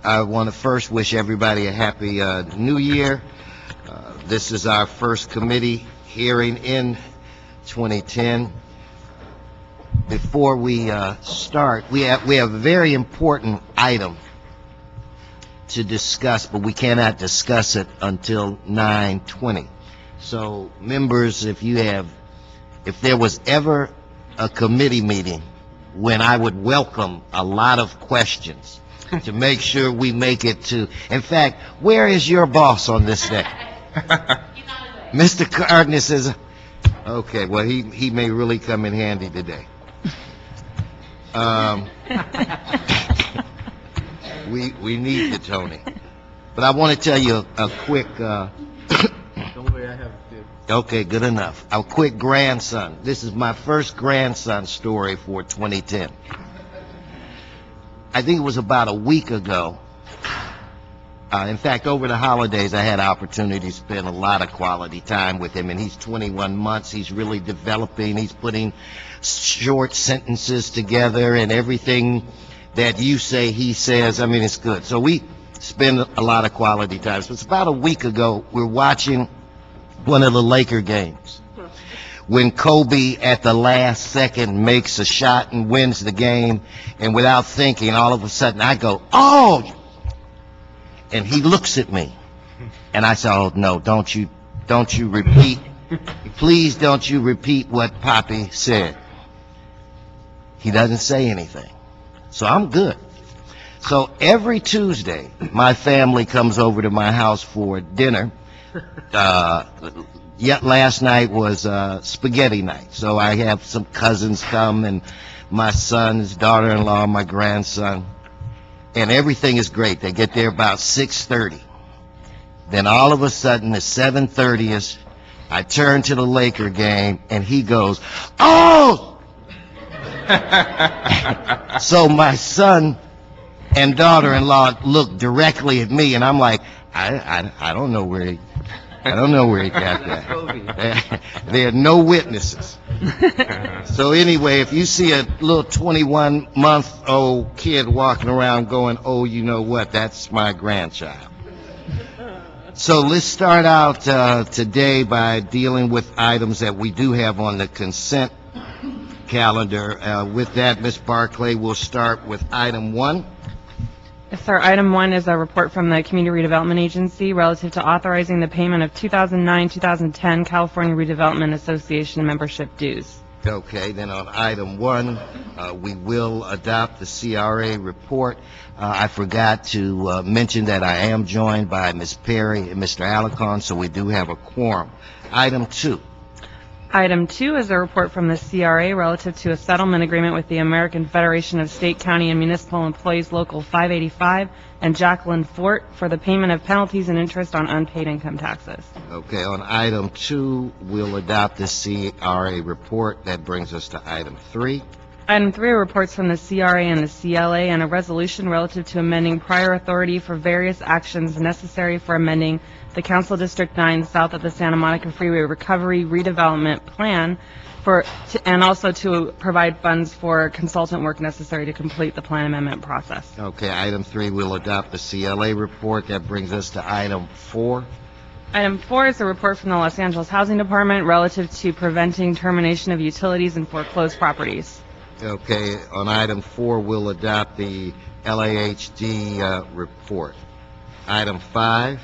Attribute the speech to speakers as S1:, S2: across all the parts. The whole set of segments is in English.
S1: I want to first wish everybody a happy New Year. This is our first committee hearing in 2010. Before we start, we have a very important item to discuss, but we cannot discuss it until 9:20. So, members, if there was ever a committee meeting when I would welcome a lot of questions to make sure we make it to, in fact, where is your boss on this day? Mr. Gardner says, okay, well, he may really come in handy today. We need you, Tony. But I want to tell you a quick,
S2: Don't worry, I have it.
S1: okay, good enough. A quick grandson. This is my first grandson story for 2010. I think it was about a week ago. In fact, over the holidays, I had an opportunity to spend a lot of quality time with him, and he's 21 months. He's really developing. He's putting short sentences together, and everything that you say, he says. I mean, it's good. So we spend a lot of quality time. So it's about a week ago, we're watching one of the Laker games when Kobe at the last second makes a shot and wins the game, and without thinking, all of a sudden I go, oh! And he looks at me, and I said, oh, no, don't you repeat, please don't you repeat what Poppy said. He doesn't say anything. So I'm good. So every Tuesday, my family comes over to my house for dinner. Yet last night was spaghetti night. So I have some cousins come, and my son's daughter-in-law, my grandson. And everything is great. They get there about 6:30. Then all of a sudden, at 7:30, I turn to the Laker game, and he goes, oh! So my son and daughter-in-law look directly at me, and I'm like, I don't know where he got that. There are no witnesses. So anyway, if you see a little 21-month-old kid walking around going, oh, you know what, that's my grandchild. So let's start out today by dealing with items that we do have on the consent calendar. With that, Ms. Barclay, we'll start with item 1.
S3: Yes, sir. Item 1 is a report from the Community Redevelopment Agency relative to authorizing the payment of 2009-2010 California Redevelopment Association membership dues.
S1: Okay, then on item 1, we will adopt the CRA report. I forgot to mention that I am joined by Ms. Perry and Mr. Alarcon, so we do have a quorum. Item 2.
S3: Item 2 is a report from the CRA relative to a settlement agreement with the American Federation of State, County, and Municipal Employees Local 585 and Jacqueline Fort for the payment of penalties and interest on unpaid income taxes.
S1: Okay, on item 2, we'll adopt the CRA report. That brings us to item 3.
S3: Item 3 are reports from the CRA and the CLA and a resolution relative to amending prior authority for various actions necessary for amending the Council District 9 south of the Santa Monica Freeway Recovery Redevelopment Plan and also to provide funds for consultant work necessary to complete the plan amendment process.
S1: Okay, item 3, we'll adopt the CLA report. That brings us to item 4.
S3: Item 4 is a report from the Los Angeles Housing Department relative to preventing termination of utilities in foreclosed properties.
S1: Okay, on item 4, we'll adopt the LAHD report. Item 5.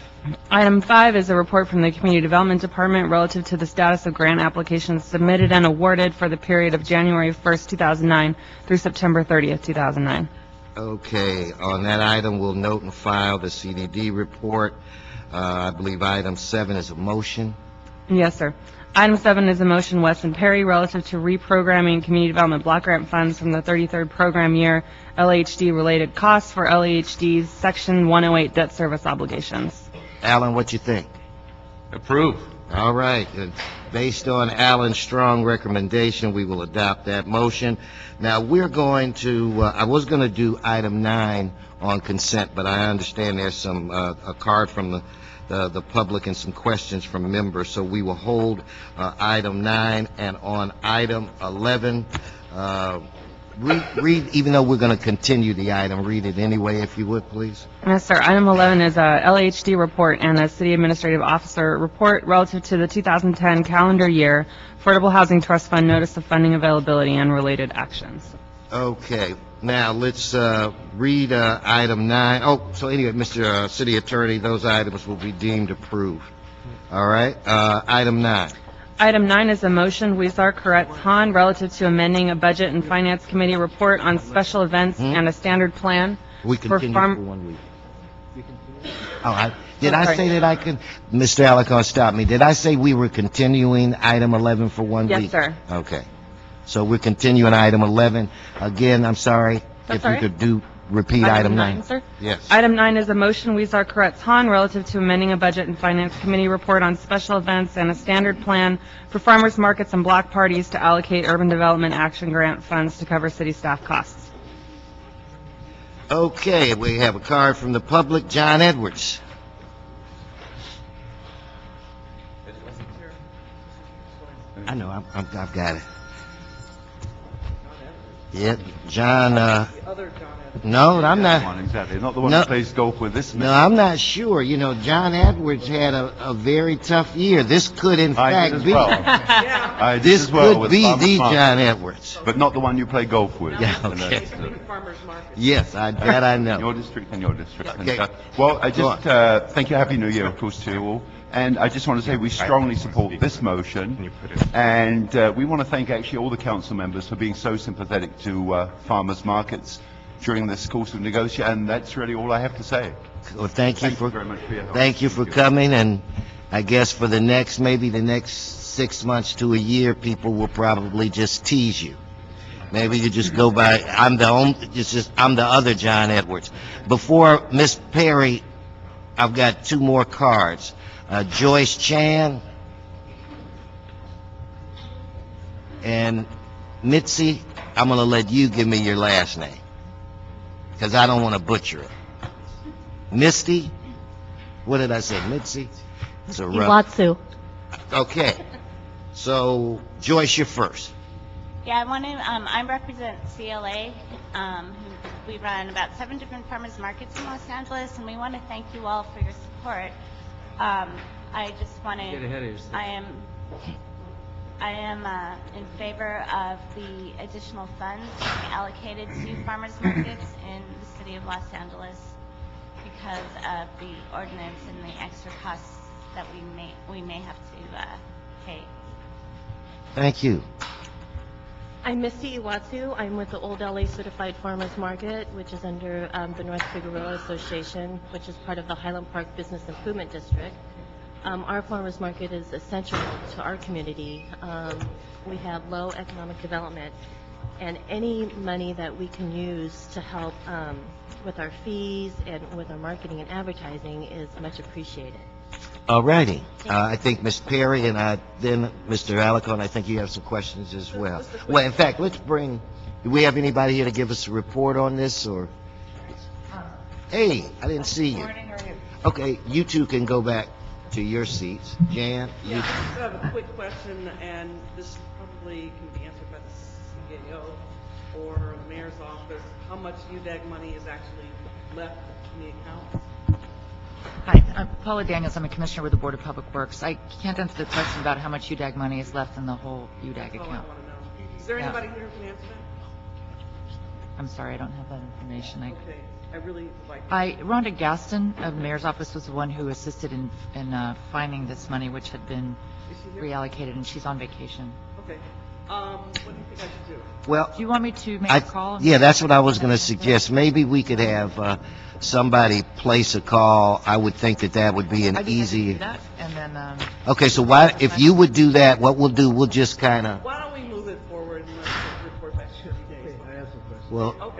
S3: Item 5 is a report from the Community Development Department relative to the status of grant applications submitted and awarded for the period of January 1st, 2009 through September 30th, 2009.
S1: Okay, on that item, we'll note and file the CDD report. I believe item 7 is a motion.
S3: Yes, sir. Item 7 is a motion, Weston Perry, relative to reprogramming community development block grant funds from the 33rd program year LAHD-related costs for LAHD's Section 108 debt service obligations.
S1: Alan, what you think?
S2: Approve.
S1: All right. Based on Alan's strong recommendation, we will adopt that motion. Now, we're going to, I was going to do item 9 on consent, but I understand there's a card from the public and some questions from members, so we will hold item 9. And on item 11, read, even though we're going to continue the item, read it anyway, if you would, please.
S3: Yes, sir. Item 11 is a LHD report and a City Administrative Officer report relative to the 2010 calendar year Affordable Housing Trust Fund Notice of Funding Availability and related actions.
S1: Okay, now let's read item 9. Oh, so anyway, Mr. City Attorney, those items will be deemed approved. All right, item 9.
S3: Item 9 is a motion, Weezer Corretz Han, relative to amending a Budget and Finance Committee report on special events and a standard plan
S1: We
S3: for
S1: continue
S3: farm...
S1: for 1 week. Oh, did I
S3: sorry.
S1: say that I could, Mr. Alicon, stop me. Did I say we were continuing item 11 for 1 week?
S3: Yes, sir.
S1: Okay. So we're continuing item 11. Again, I'm sorry,
S3: That's
S1: if
S3: all
S1: you
S3: right.
S1: could repeat item 9.
S3: Sir?
S1: Yes.
S3: Item 9 is a motion, Weezer Corretz Han, relative to amending a Budget and Finance Committee report on special events and a standard plan for farmers markets and block parties to allocate Urban Development Action Grant funds to cover city staff costs.
S1: Okay, we have a card from the public, John Edwards. I know, I've got it. Yeah, John, no, I'm not.
S4: One, exactly. Not the one
S1: No.
S4: who plays golf with this
S1: No,
S4: man.
S1: I'm not sure. You know, John Edwards had a very tough year. This could, in
S4: I
S1: fact,
S4: did as
S1: be.
S4: well. I did
S1: This
S4: as well
S1: could
S4: with
S1: be
S4: Farmers
S1: the
S4: Market.
S1: John Edwards.
S4: But not the one you play golf with.
S1: Yeah,
S4: And
S1: okay.
S4: that's,
S1: Yes, that I know.
S4: your district and your district.
S1: Okay.
S4: And, well, I
S1: Go
S4: just thank you. Happy New Year, of course, to you all. And I just want to say we strongly support this motion. And we want to thank actually all the council members for being so sympathetic to farmers markets during this course of negotiation. And that's really all I have to say.
S1: Well, thank you
S4: very much for your help.
S1: Thank you for coming, and I guess for maybe the next 6 months to a year, people will probably just tease you. Maybe you just go by, I'm the other John Edwards. Before Miss Perry, I've got 2 more cards. Joyce Chan and Mitzi, I'm going to let you give me your last name, because I don't want to butcher it. Misty? What did I say, Mitzi? It's a rough.
S5: Iwatsu.
S1: Okay. So, Joyce, you're first.
S5: Yeah, I want to, I represent CLA. We run about 7 different farmers markets in Los Angeles, and we want to thank you all for your support. I just want to...
S2: Get ahead of yourself.
S5: I am in favor of the additional funds being allocated to farmers markets in the city of Los Angeles because of the ordinance and the extra costs that we may have to pay.
S1: Thank you.
S6: I'm Misty Iwatsu. I'm with the Old LA Certified Farmers Market, which is under the North Figueroa Association, which is part of the Highland Park Business Improvement District. Our farmers market is essential to our community. We have low economic development, and any money that we can use to help with our fees and with our marketing and advertising is much appreciated.
S1: All righty. I think Ms. Perry and then Mr. Alicon, I think you have some questions as well. Well, in fact, do we have anybody here to give us a report on this, or? Hey, I didn't see you. Okay, you two can go back to your seats. Jan, you.
S7: Yeah, I just have a quick question, and this probably can be answered by the CAO or the mayor's office. How much UDAG money is actually left in the account?
S8: Hi, I'm Paula Daniels. I'm a commissioner with the Board of Public Works. I can't answer the question about how much UDAG money is left in the whole UDAG
S7: That's all I
S8: account.
S7: want to know. Is there
S8: Yeah.
S7: anybody here who can answer that?
S8: I'm sorry, I don't have that information.
S7: Okay, I really would like.
S8: Rhonda Gaston of the mayor's office was the one who assisted in finding this money, which had been
S7: Is she here?
S8: reallocated, and she's on vacation.
S7: Okay. What do you think I should do?
S1: Well,
S8: Do you want me to make a call?
S1: yeah, that's what I was going to suggest. Maybe we could have somebody place a call. I would think that would be an
S8: I'd be happy to
S1: easy.
S8: do that, and then,
S1: Okay, so if you would do that, what we'll do, we'll just kind of,
S7: Why don't we move it forward and let's report back to 30 days?
S1: well,
S7: Okay. All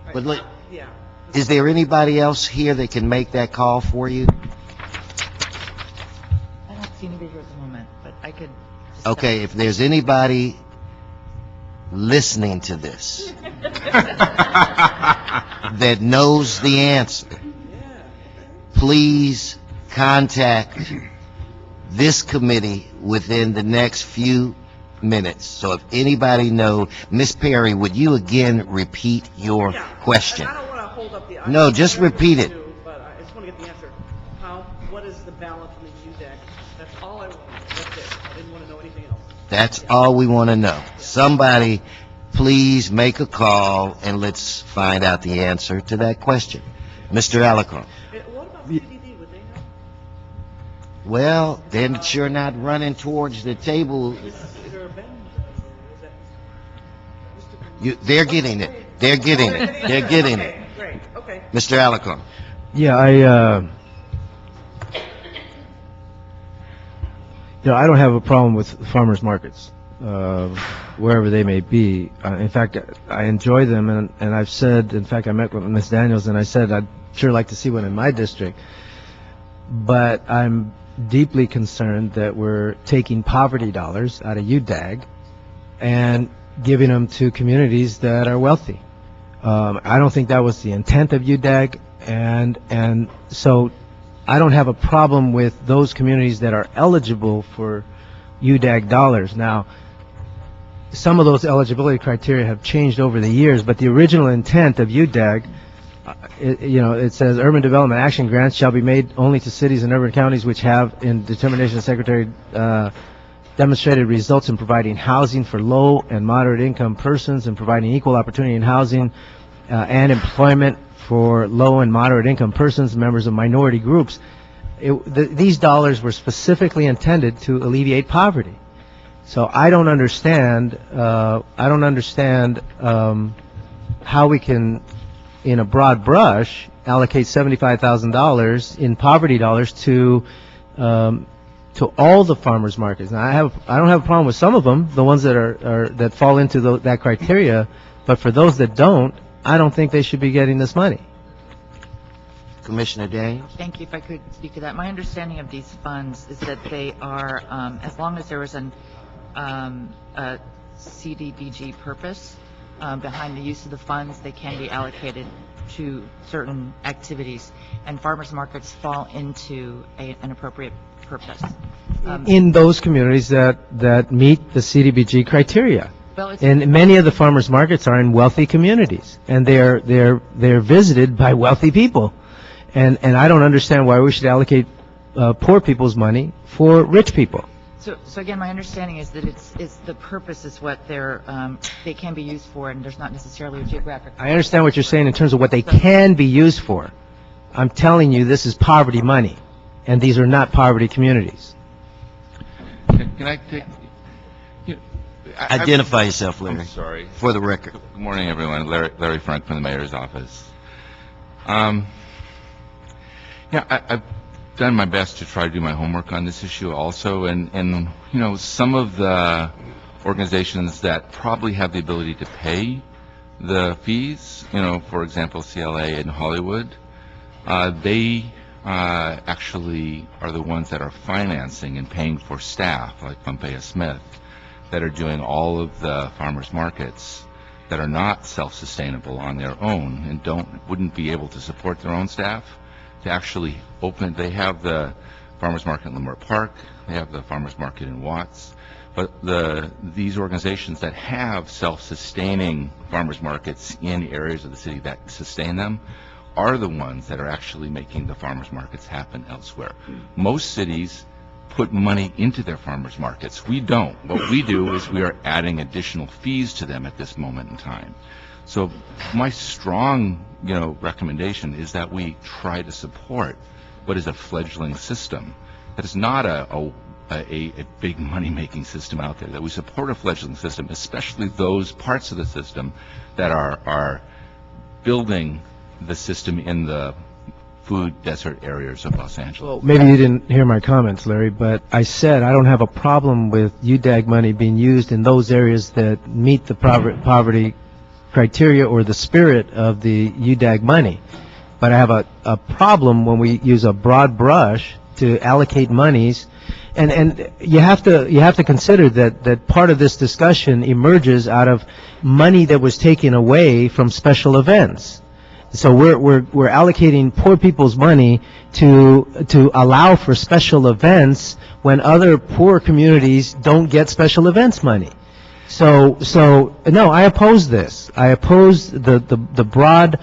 S7: right.
S1: But look-
S7: Yeah.
S1: is there anybody else here that can make that call for you?
S8: I don't see anybody here at the moment, but I could. just-
S1: Okay, if there's anybody listening to this that knows the answer, please contact this committee within the next few minutes. So if anybody know, Miss Perry, would you again repeat your
S7: Yeah,
S1: question?
S7: and I don't want to hold up the...
S1: No, just repeat it.
S7: But I just want to get the answer. What is the balance in the UDAG? That's all I wanted. That's it. I didn't want to know anything else.
S1: That's all we want to know. Somebody, please make a call and let's find out the answer to that question. Mr. Alarcon.
S7: What about CDD? Would they know?
S1: Well, they're sure not running towards the table.
S7: Is there a bend? Is that...
S1: They're getting it. They're getting it. They're getting it.
S7: Okay, great. Okay.
S1: Mr. Alarcon.
S9: Yeah, I don't have a problem with farmers markets, wherever they may be. In fact, I enjoy them, and I've said, in fact, I met with Ms. Daniels, and I said I'd sure like to see one in my district. But I'm deeply concerned that we're taking poverty dollars out of UDAG and giving them to communities that are wealthy. I don't think that was the intent of UDAG, and so I don't have a problem with those communities that are eligible for UDAG dollars. Now, some of those eligibility criteria have changed over the years, but the original intent of UDAG, it says urban development action grants shall be made only to cities and urban counties which have, in determination of Secretary, demonstrated results in providing housing for low and moderate income persons and providing equal opportunity in housing and employment for low and moderate income persons, members of minority groups. These dollars were specifically intended to alleviate poverty. So I don't understand. How we can, in a broad brush, allocate $75,000 in poverty dollars to all the farmers markets. Now I don't have a problem with some of them, the ones that fall into that criteria, but for those that don't, I don't think they should be getting this money.
S1: Commissioner Daniels?
S8: Thank you. If I could speak to that. My understanding of these funds is that they are, as long as there is a CDBG purpose behind the use of the funds, they can be allocated to certain activities, and farmers markets fall into an appropriate purpose.
S9: In those communities that meet the CDBG criteria. And many of the farmers markets are in wealthy communities, and they're visited by wealthy people. And I don't understand why we should allocate poor people's money for rich people.
S8: So again, my understanding is that it's the purpose is what they can be used for, and there's not necessarily a geographic.
S9: I understand what you're saying in terms of what they can be used for. I'm telling you, this is poverty money, and these are not poverty communities.
S2: Can I take...
S1: Identify yourself, Larry.
S2: I'm sorry.
S1: For the record.
S2: Good morning, everyone. Larry Frank from the mayor's office. I've done my best to try to do my homework on this issue also, and some of the organizations that probably have the ability to pay the fees, for example, CLA in Hollywood, they actually are the ones that are financing and paying for staff like Pompeo Smith, that are doing all of the farmers markets that are not self-sustainable on their own and wouldn't be able to support their own staff to actually open. They have the farmers market in Leimert Park, they have the farmers market in Watts, but these organizations that have self-sustaining farmers markets in areas of the city that sustain them are the ones that are actually making the farmers markets happen elsewhere. Most cities put money into their farmers markets. We don't. What we do is we are adding additional fees to them at this moment in time. So my strong, recommendation is that we try to support what is a fledgling system. That is not a big money-making system out there. That we support a fledgling system, especially those parts of the system that are building the system in the food desert areas of Los Angeles.
S9: Well, maybe you didn't hear my comments, Larry, but I said I don't have a problem with UDAG money being used in those areas that meet the poverty criteria or the spirit of the UDAG money. But I have a problem when we use a broad brush to allocate monies, and you have to consider that part of this discussion emerges out of money that was taken away from special events. So we're allocating poor people's money to allow for special events when other poor communities don't get special events money. So no, I oppose this. I oppose the broad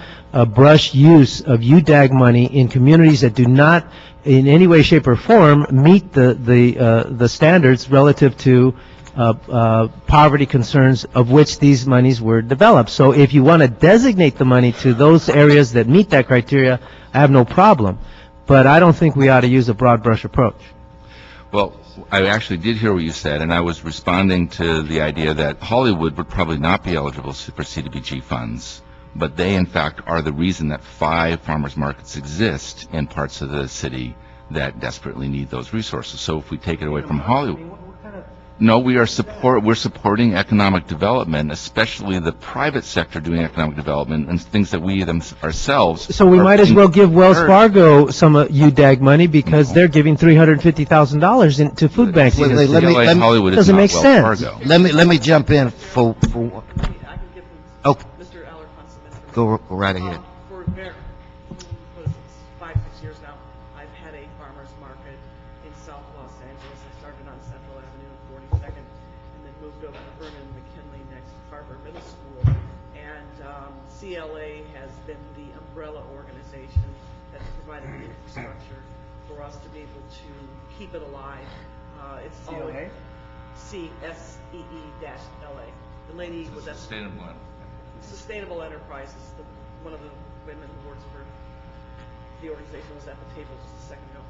S9: brush use of UDAG money in communities that do not in any way, shape, or form meet the standards relative to poverty concerns of which these monies were developed. So if you want to designate the money to those areas that meet that criteria, I have no problem. But I don't think we ought to use a broad brush approach.
S2: Well, I actually did hear what you said, and I was responding to the idea that Hollywood would probably not be eligible for CDBG funds, but they, in fact, are the reason that 5 farmers markets exist in parts of the city that desperately need those resources. So if we take it away from Hollywood... No, we're supporting economic development, especially the private sector doing economic development and things that we ourselves.
S9: So we might as well give Wells Fargo some UDAG money because they're giving $350,000 to food banks.
S2: Hollywood
S9: doesn't make sense.
S1: Let me jump in for
S7: I can give him,
S1: okay.
S7: Mr. Alarcon some information.
S1: Go right ahead.
S7: For what is it, 5-6 years now, I've had a farmer's market in South Los Angeles. I started on Central Avenue and 42nd, and then moved over to Vernon McKinley next to Carver Middle School. And CLA has been the umbrella organization that's provided the infrastructure for us to be able to keep it alive. It's CLA? CSEE-LA. The lady was at Sustainable Enterprises, one of the women who works for the organization was at the table just a second ago.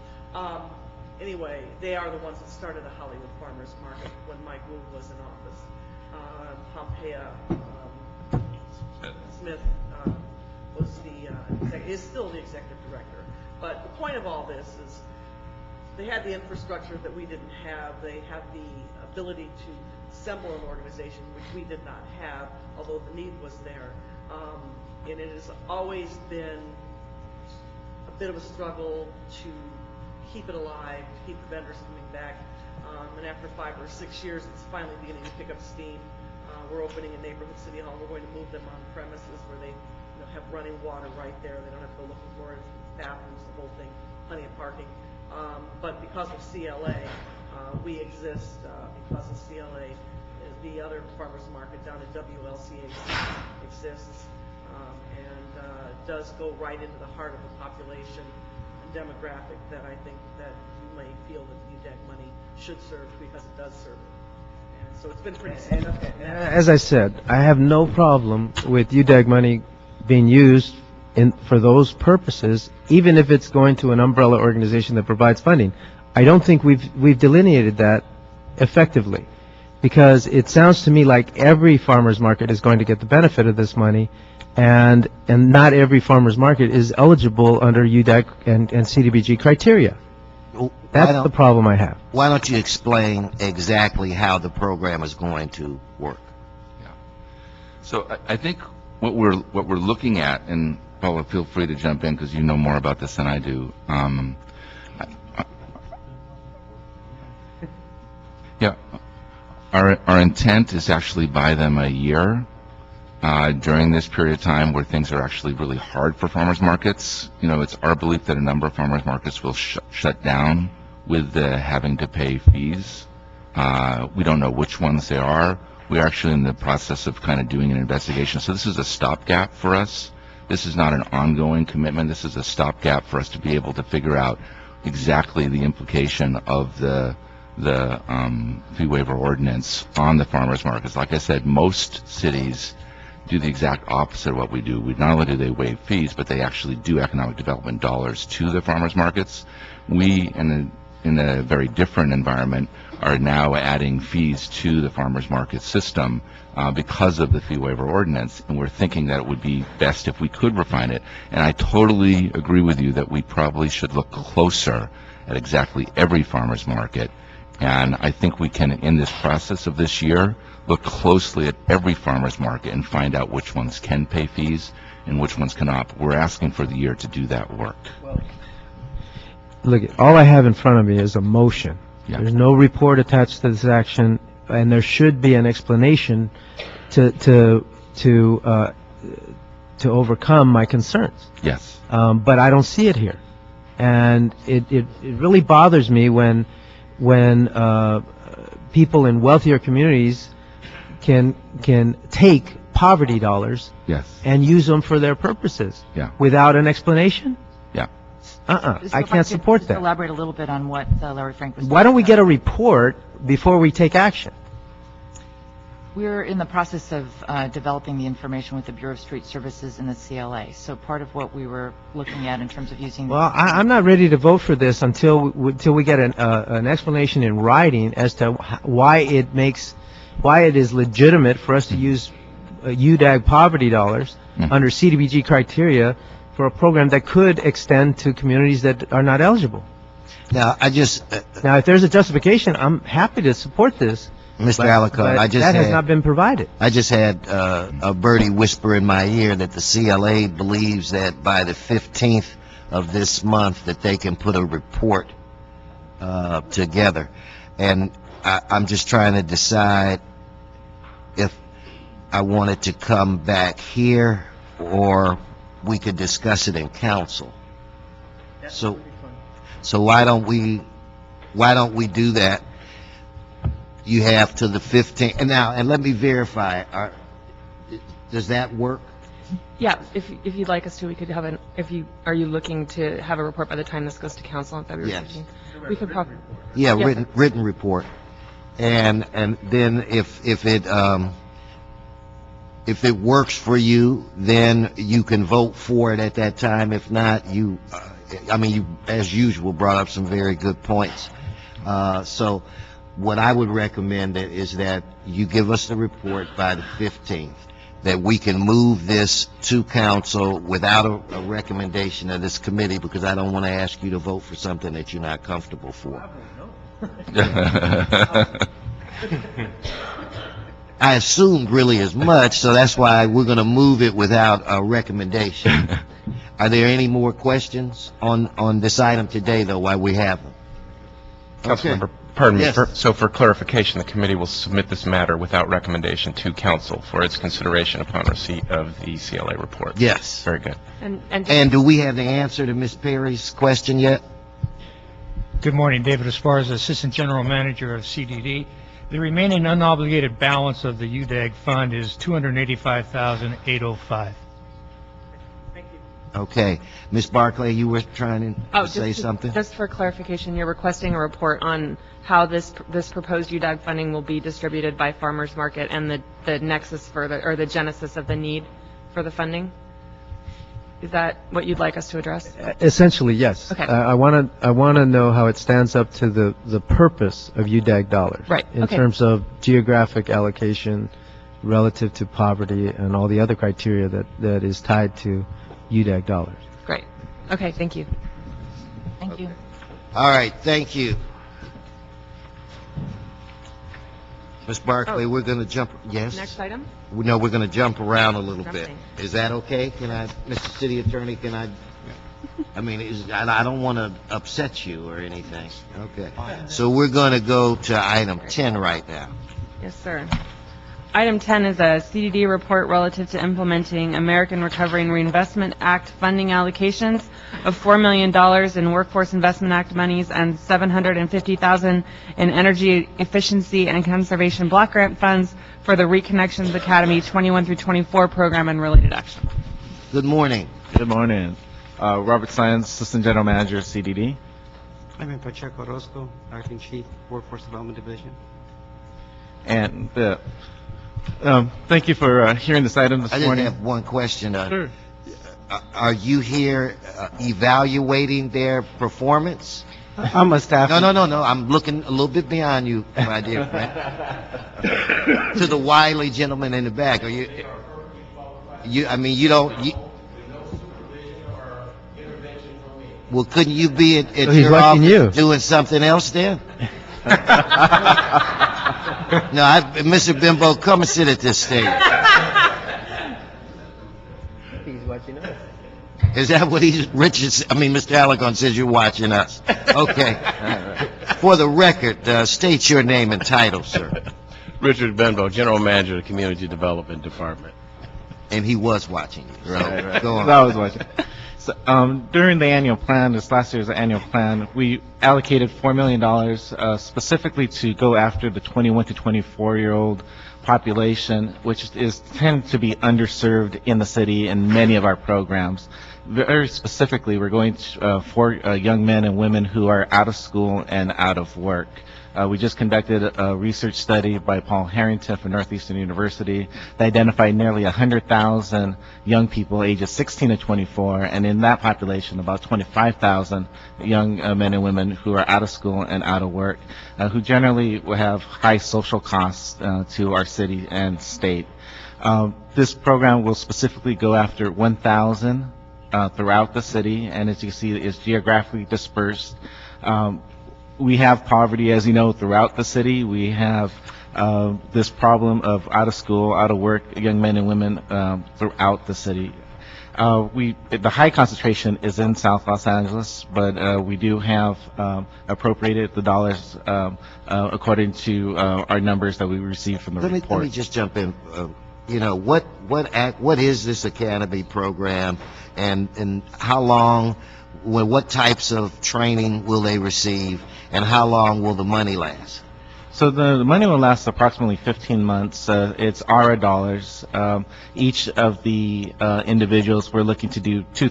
S7: Anyway, they are the ones that started the Hollywood Farmers Market when Mike Wu was in office. Pompea Smith was is still the executive director. But the point of all this is they had the infrastructure that we didn't have. They have the ability to assemble an organization, which we did not have, although the need was there. And it has always been a bit of a struggle to keep it alive, to keep the vendors coming back. And after 5 or 6 years, it's finally beginning to pick up steam. We're opening a neighborhood city hall. We're going to move them on premises where they have running water right there. They don't have to go looking for it, bathrooms, the whole thing, plenty of parking. But because of CLA, we exist. Because of CLA, the other farmers market down at WLCA exists and does go right into the heart of the population and demographic that I think that you may feel that the UDAG money should serve because it does serve it. And so it's been pretty significant.
S9: As I said, I have no problem with UDAG money being used for those purposes, even if it's going to an umbrella organization that provides funding. I don't think we've delineated that effectively, because it sounds to me like every farmer's market is going to get the benefit of this money, and not every farmer's market is eligible under UDAG and CDBG criteria. That's the problem I have.
S1: Why don't you explain exactly how the program is going to work?
S2: Yeah. So I think what we're looking at, and Paula, feel free to jump in because you know more about this than I do. Yeah, our intent is to actually buy them a year during this period of time where things are actually really hard for farmers markets. You know, it's our belief that a number of farmers markets will shut down with having to pay fees. We don't know which ones they are. We're actually in the process of kind of doing an investigation. So this is a stopgap for us. This is not an ongoing commitment. This is a stopgap for us to be able to figure out exactly the implication of the fee waiver ordinance on the farmers markets. Like I said, most cities do the exact opposite of what we do. Not only do they waive fees, but they actually do economic development dollars to the farmers markets. We, in a very different environment, are now adding fees to the farmers market system because of the fee waiver ordinance, and we're thinking that it would be best if we could refine it. And I totally agree with you that we probably should look closer at exactly every farmers market. And I think we can, in this process of this year, look closely at every farmer's market and find out which ones can pay fees and which ones cannot. We're asking for the year to do that work.
S9: Look, all I have in front of me is a motion.
S2: Yeah.
S9: There's no report attached to this action, and there should be an explanation to to overcome my concerns.
S2: Yes.
S9: But I don't see it here. And it really bothers me when people in wealthier communities can take poverty dollars
S2: Yes.
S9: and use them for their purposes.
S2: Yeah.
S9: Without an explanation?
S2: Yeah.
S8: Just
S9: I
S8: if
S9: can't
S8: could
S9: support
S8: just
S9: that.
S8: Elaborate a little bit on what Larry Frank was.
S9: Why don't we get a report before we take action?
S8: We're in the process of developing the information with the Bureau of Street Services and the CLA. So part of what we were looking at in terms of using.
S9: Well, I'm not ready to vote for this until we get an explanation in writing as to why it is legitimate for us to use UDAG poverty dollars under CDBG criteria for a program that could extend to communities that are not eligible.
S1: Now,
S9: Now, if there's a justification, I'm happy to support this.
S1: Mr. Alarcon,
S9: But that has not been provided.
S1: I just had a birdie whisper in my ear that the CLA believes that by the 15th of this month that they can put a report together. And I'm just trying to decide if I want it to come back here or we could discuss it in council. So why don't we do that? You have to the 15th, and let me verify, does that work?
S3: Yeah, if you'd like us to, we could have are you looking to have a report by the time this goes to council on February 15th?
S1: Yes.
S3: We could probably.
S1: Yeah,
S3: Yeah.
S1: written report. And then if it works for you, then you can vote for it at that time. If not, you as usual brought up some very good points. So what I would recommend is that you give us the report by the 15th, that we can move this to council without a recommendation of this committee, because I don't want to ask you to vote for something that you're not comfortable for. I assumed really as much, so that's why we're going to move it without a recommendation. Are there any more questions on this item today, though, while we have them?
S10: Councilmember, pardon me.
S1: Yes.
S10: So for clarification, the committee will submit this matter without recommendation to council for its consideration upon receipt of the CLA report.
S1: Yes.
S10: Very good.
S1: And do we have the answer to Ms. Perry's question yet?
S11: Good morning, David Esparza, Assistant General Manager of CDD. The remaining unobligated balance of the UDAG fund is $285,805.
S1: Okay. Ms. Barclay, you were trying to say something?
S3: Just for clarification, you're requesting a report on how this proposed UDAG funding will be distributed by farmers market and the nexus for the genesis of the need for the funding? Is that what you'd like us to address?
S9: Essentially, yes.
S3: Okay.
S9: I want to know how it stands up to the purpose of UDAG dollars.
S3: Right,
S9: In
S3: okay.
S9: terms of geographic allocation relative to poverty and all the other criteria that is tied to UDAG dollars.
S3: Great. Okay, thank you.
S8: Thank you.
S1: All right, thank you. Ms. Barclay, we're going to jump, yes?
S3: Next item?
S1: No, we're going to jump around a little bit.
S3: Jumping.
S1: Is that okay? Can I, Mr. City Attorney, I mean, I don't want to upset you or anything. Okay. So we're going to go to item 10 right now.
S3: Yes, sir. Item 10 is a CDD report relative to implementing American Recovery and Reinvestment Act funding allocations of $4 million in Workforce Investment Act monies and $750,000 in Energy Efficiency and Conservation Block Grant funds for the Reconnections Academy 21 through 24 program and related action.
S1: Good morning.
S12: Good morning. Robert Science, Assistant General Manager, CDD.
S13: I'm Pacheco Orozco, Acting Chief, Workforce Development Division.
S12: And thank you for hearing this item this
S1: I just
S12: morning.
S1: have one question.
S12: Sure.
S1: Are you here evaluating their performance?
S13: I'm a staff.
S1: No. I'm looking a little bit beyond you, my dear friend. To the wily gentleman in the back. Are you? I mean, you don't. Well, couldn't you be at
S9: he's
S1: your
S9: watching
S1: office
S9: you.
S1: doing something else then? No, Mr. Bimbo, come and sit at this stage.
S9: He's watching us.
S1: Is that what Mr. Alarcon says you're watching us? Okay. For the record, state your name and title, sir.
S14: Richard Benbow, General Manager of the Community Development Department.
S1: And he was watching you. So,
S12: Right.
S1: go on.
S12: I was watching. So, during the annual plan, this last year's annual plan, we allocated $4 million specifically to go after the 21 to 24-year-old population, which is tend to be underserved in the city in many of our programs. Very specifically, we're going to, for young men and women who are out of school and out of work. We just conducted a research study by Paul Harrington from Northeastern University that identified nearly 100,000 young people ages 16 to 24, and in that population, about 25,000 young men and women who are out of school and out of work, who generally will have high social costs to our city and state. This program will specifically go after 1,000 throughout the city, and as you see, it's geographically dispersed. We have poverty, as you know, throughout the city. We have this problem of out of school, out of work, young men and women throughout the city. The high concentration is in South Los Angeles, but we do have appropriated the dollars according to our numbers that we received from the report.
S1: Let me just jump in. You know, what is this academy program, and how long? What types of training will they receive, and how long will the money last?
S12: So the money will last approximately 15 months. It's ARA dollars. Each of the individuals, we're looking to do two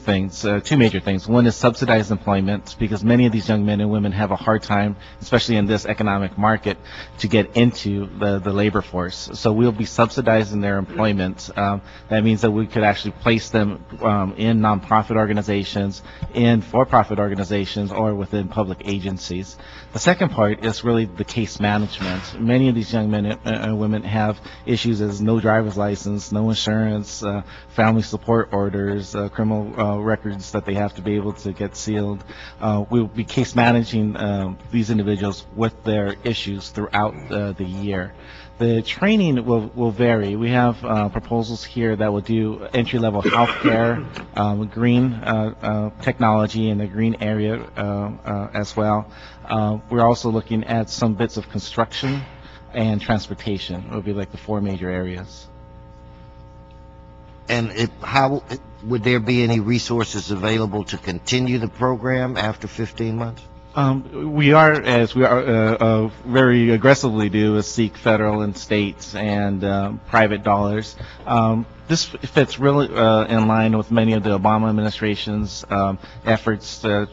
S12: major things. One is subsidized employment, because many of these young men and women have a hard time, especially in this economic market, to get into the labor force. So we'll be subsidizing their employment. That means that we could actually place them in nonprofit organizations, in for-profit organizations, or within public agencies. The second part is really the case management. Many of these young men and women have issues as no driver's license, no insurance, family support orders, criminal records that they have to be able to get sealed. We'll be case managing these individuals with their issues throughout the year. The training will vary. We have proposals here that will do entry-level healthcare, green technology in the green area as well. We're also looking at some bits of construction and transportation. It will be like the four major areas.
S1: And how would there be any resources available to continue the program after 15 months?
S12: We are very aggressively do, is seek federal and state and private dollars. This fits really in line with many of the Obama administration's efforts to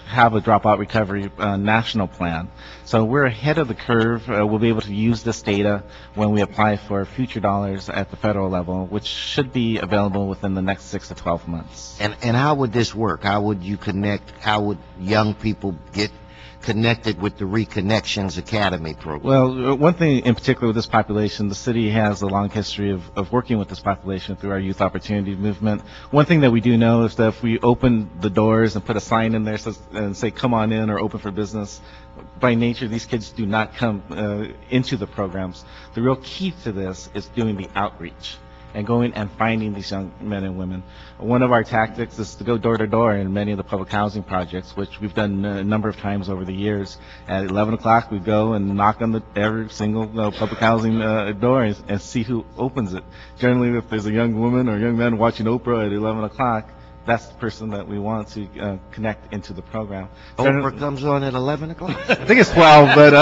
S12: have a dropout recovery national plan. So we're ahead of the curve. We'll be able to use this data when we apply for future dollars at the federal level, which should be available within the next 6 to 12 months.
S1: And how would this work? How would you connect? How would young people get connected with the Reconnections Academy program?
S12: Well, one thing in particular with this population, the city has a long history of working with this population through our youth opportunity movement. One thing that we do know is that if we open the doors and put a sign in there and say, come on in or open for business, by nature, these kids do not come into the programs. The real key to this is doing the outreach and going and finding these young men and women. One of our tactics is to go door to door in many of the public housing projects, which we've done a number of times over the years. At 11 o'clock, we go and knock on every single public housing door and see who opens it. Generally, if there's a young woman or young man watching Oprah at 11 o'clock, that's the person that we want to connect into the program.
S1: Oprah comes on at 11 o'clock?
S12: I think it's 12, but...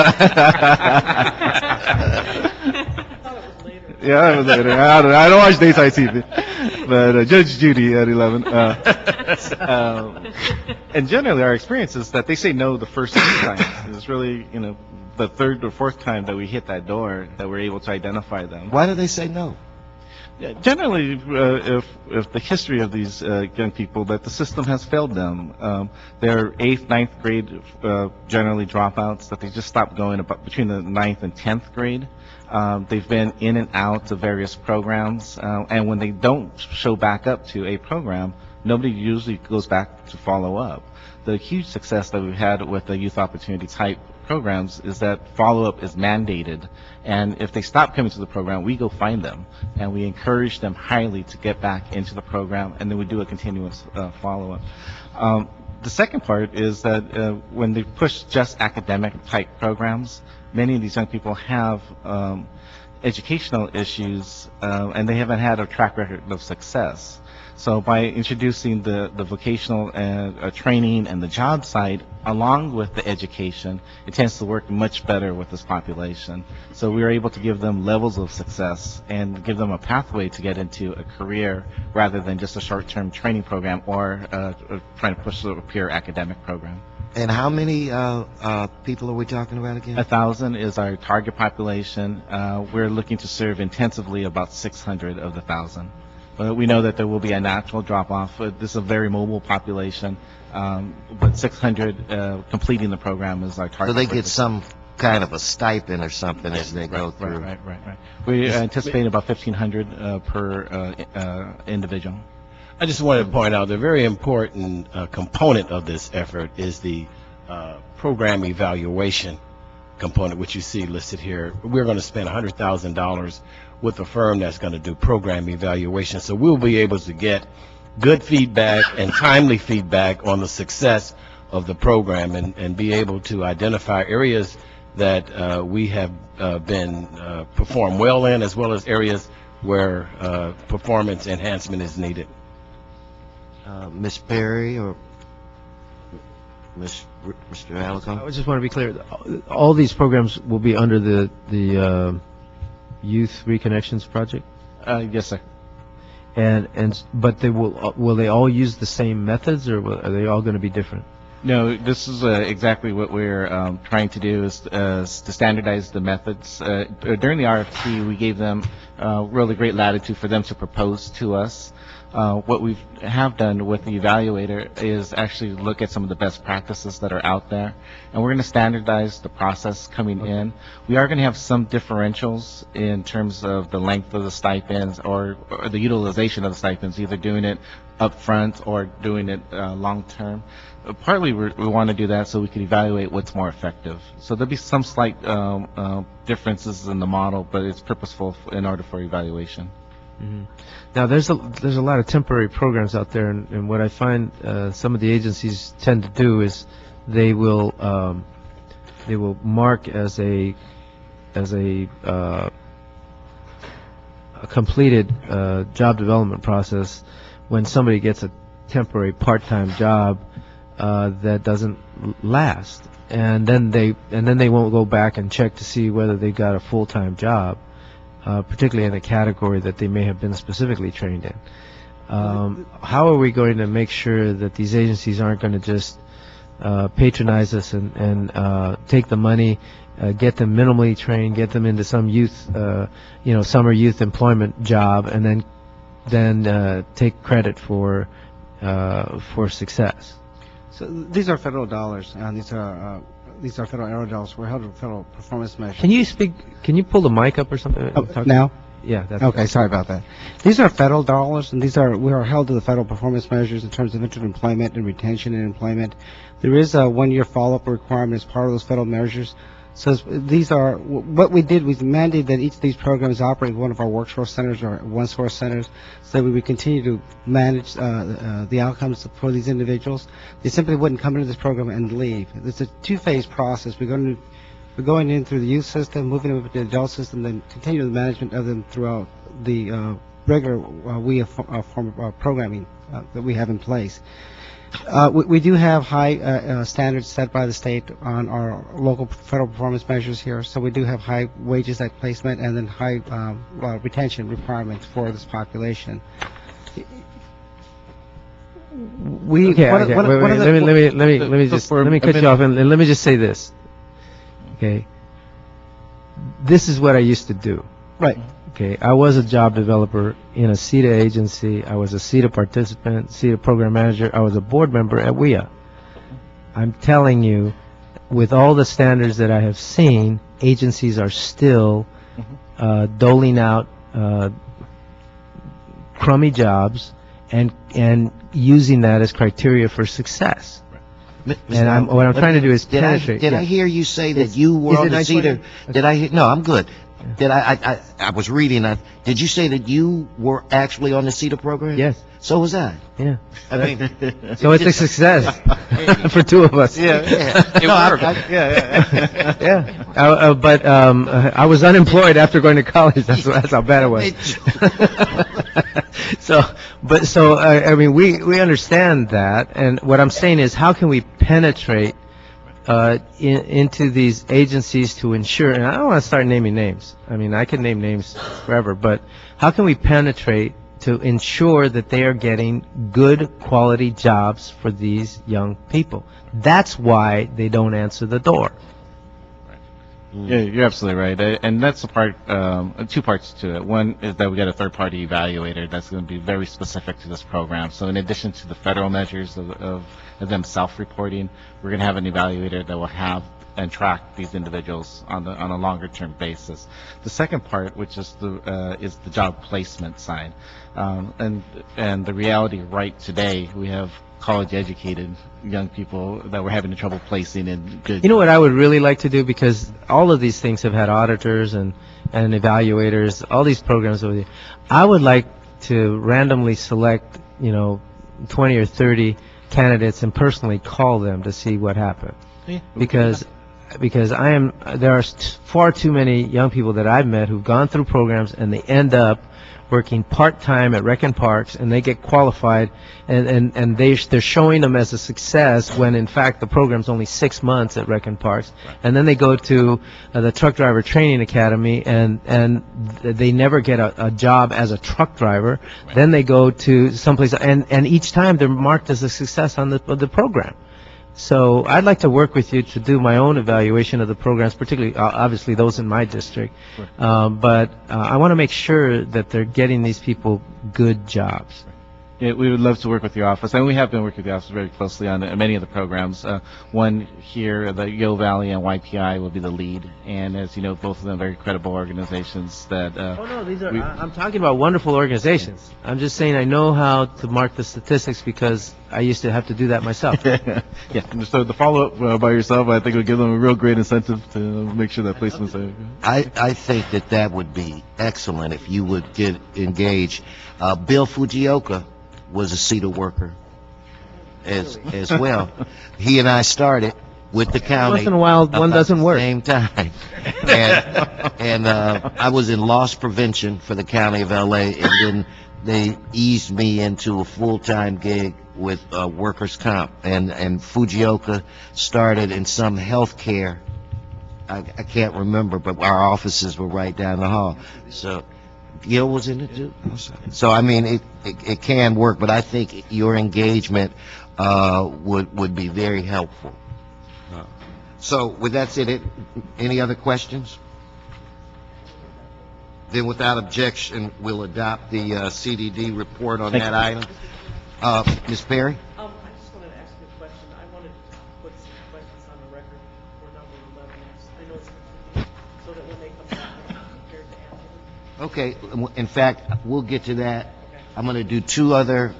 S12: Yeah, that was later. I don't watch daytime TV. But Judge Judy at 11. And generally, our experience is that they say no the first 2 times. It's really, the third or fourth time that we hit that door that we're able to identify them.
S1: Why do they say no?
S12: Yeah, generally, if the history of these young people, that the system has failed them. They're 8th, 9th grade generally dropouts, that they just stop going about between the 9th and 10th grade. They've been in and out of various programs, and when they don't show back up to a program, nobody usually goes back to follow up. The huge success that we've had with the youth opportunity type programs is that follow-up is mandated, and if they stop coming to the program, we go find them, and we encourage them highly to get back into the program, and then we do a continuous follow-up. The second part is that when they push just academic type programs, many of these young people have educational issues, and they haven't had a track record of success. So by introducing the vocational training and the job site along with the education, it tends to work much better with this population. So we are able to give them levels of success and give them a pathway to get into a career rather than just a short-term training program or trying to push a pure academic program.
S1: And how many people are we talking about again?
S12: 1,000 is our target population. We're looking to serve intensively about 600 of the 1,000. But we know that there will be a natural drop-off. This is a very mobile population, but 600 completing the program is our target.
S1: So they get some kind of a stipend or something as they go through.
S12: Right. We anticipate about 1,500 per individual.
S14: I just wanted to point out the very important component of this effort is the program evaluation component, which you see listed here. We're going to spend $100,000 with a firm that's going to do program evaluation. So we'll be able to get good feedback and timely feedback on the success of the program and be able to identify areas that we have been performed well in, as well as areas where performance enhancement is needed.
S1: Ms. Perry or Mr. Alico?
S9: I just want to be clear. All these programs will be under the Youth Reconnections Project?
S12: Yes, sir.
S9: But they will they all use the same methods, or are they all going to be different?
S12: No, this is exactly what we're trying to do is to standardize the methods. During the RFP, we gave them really great latitude for them to propose to us. What we have done with the evaluator is actually look at some of the best practices that are out there, and we're going to standardize the process coming in. We are going to have some differentials in terms of the length of the stipends or the utilization of the stipends, either doing it up front or doing it long term. Partly we want to do that so we can evaluate what's more effective. So there'll be some slight differences in the model, but it's purposeful in order for evaluation.
S9: Mm-hmm. Now, there's a lot of temporary programs out there, and what I find some of the agencies tend to do is they will mark as a completed job development process when somebody gets a temporary part-time job that doesn't last, and then they won't go back and check to see whether they got a full-time job. Particularly in a category that they may have been specifically trained in. How are we going to make sure that these agencies aren't going to just patronize us and take the money, get them minimally trained, get them into some youth, summer youth employment job, and then take credit for success?
S13: So these are federal dollars, and these are federal aero dollars. We're held to federal performance measures.
S9: Can you pull the mic up or something?
S13: Now?
S9: Yeah. That's
S13: okay. Sorry about that. These are federal dollars, and we are held to the federal performance measures in terms of employment and retention and employment. There is a 1-year follow-up requirement as part of those federal measures. So these are what we did. We mandated that each of these programs operate one of our workforce centers or one-source centers, so that we would continue to manage the outcomes for these individuals. They simply wouldn't come into this program and leave. It's a two-phase process. We're going in through the youth system, moving them into the adult system, then continue the management of them throughout the regular form of programming that we have in place. We do have high standards set by the state on our local federal performance measures here, so we do have high wages at placement and then high retention requirements for this population.
S9: Let me cut you off and let me just say this. Okay, this is what I used to do.
S13: Right.
S9: Okay, I was a job developer in a CETA agency. I was a CETA participant, CETA program manager. I was a board member at WIA. I'm telling you, with all the standards that I have seen, agencies are still doling out crummy jobs and using that as criteria for success. And what I'm trying to do is penetrate.
S1: Did I hear you say that you were on the CETA? No, I'm good. Did I was reading, did you say that you were actually on the CETA program?
S9: Yes.
S1: So was I.
S9: Yeah.
S1: I mean,
S9: So it's a success for two of us.
S1: yeah.
S10: It worked.
S9: Yeah. But I was unemployed after going to college. That's how bad it was. I mean, we understand that, and what I'm saying is, how can we penetrate into these agencies to ensure, and I don't want to start naming names. I mean, I can name names forever, but how can we penetrate to ensure that they are getting good quality jobs for these young people? That's why they don't answer the door.
S12: Yeah, you're absolutely right. And that's the part, two parts to it. One is that we got a third-party evaluator that's going to be very specific to this program. So in addition to the federal measures of them self-reporting, we're going to have an evaluator that will have and track these individuals on a longer-term basis. The second part, which is the job placement side, and the reality right today, we have college-educated young people that we're having trouble placing in good.
S9: You know what I would really like to do, because all of these things have had auditors and evaluators, all these programs over there. I would like to randomly select, 20 or 30 candidates and personally call them to see what happened.
S12: Yeah,
S9: because there are far too many young people that I've met who've gone through programs and they end up working part-time at Rec and Parks, and they get qualified, and they're showing them as a success when in fact the program's only 6 months at Rec and Parks, and then they go to the Truck Driver Training Academy, and they never get a job as a truck driver. Then they go to someplace, and each time they're marked as a success on the program. So I'd like to work with you to do my own evaluation of the programs, particularly, obviously, those in my district. But I want to make sure that they're getting these people good jobs.
S12: Yeah, we would love to work with your office, and we have been working with the office very closely on many of the programs. One here, the Yo Valley and YPI will be the lead, and as you know, both of them very credible organizations that...
S9: Oh, no, these are... I'm talking about wonderful organizations. I'm just saying I know how to mark the statistics because I used to have to do that myself.
S12: Yeah, so the follow-up by yourself, I think, would give them a real great incentive to make sure that placements are...
S1: I think that would be excellent if you would engage. Bill Fujioka was a CETA worker as well. He and I started with the county.
S9: Once in a while, one doesn't work.
S1: Same time. And I was in loss prevention for the county of LA, and then they eased me into a full-time gig with workers' comp. And Fujioka started in some health care. I can't remember, but our offices were right down the hall. So Gil was in it too. So I mean, it can work, but I think your engagement would be very helpful. So with that said, any other questions? Then without objection, we'll adopt the CDD report on that item. Ms. Perry?
S7: I just wanted to ask you a question. I wanted to put some questions on the record for number 11. I know it's confusing, so that when they come back, I'm prepared to answer them.
S1: Okay. In fact, we'll get to that. I'm going to do two other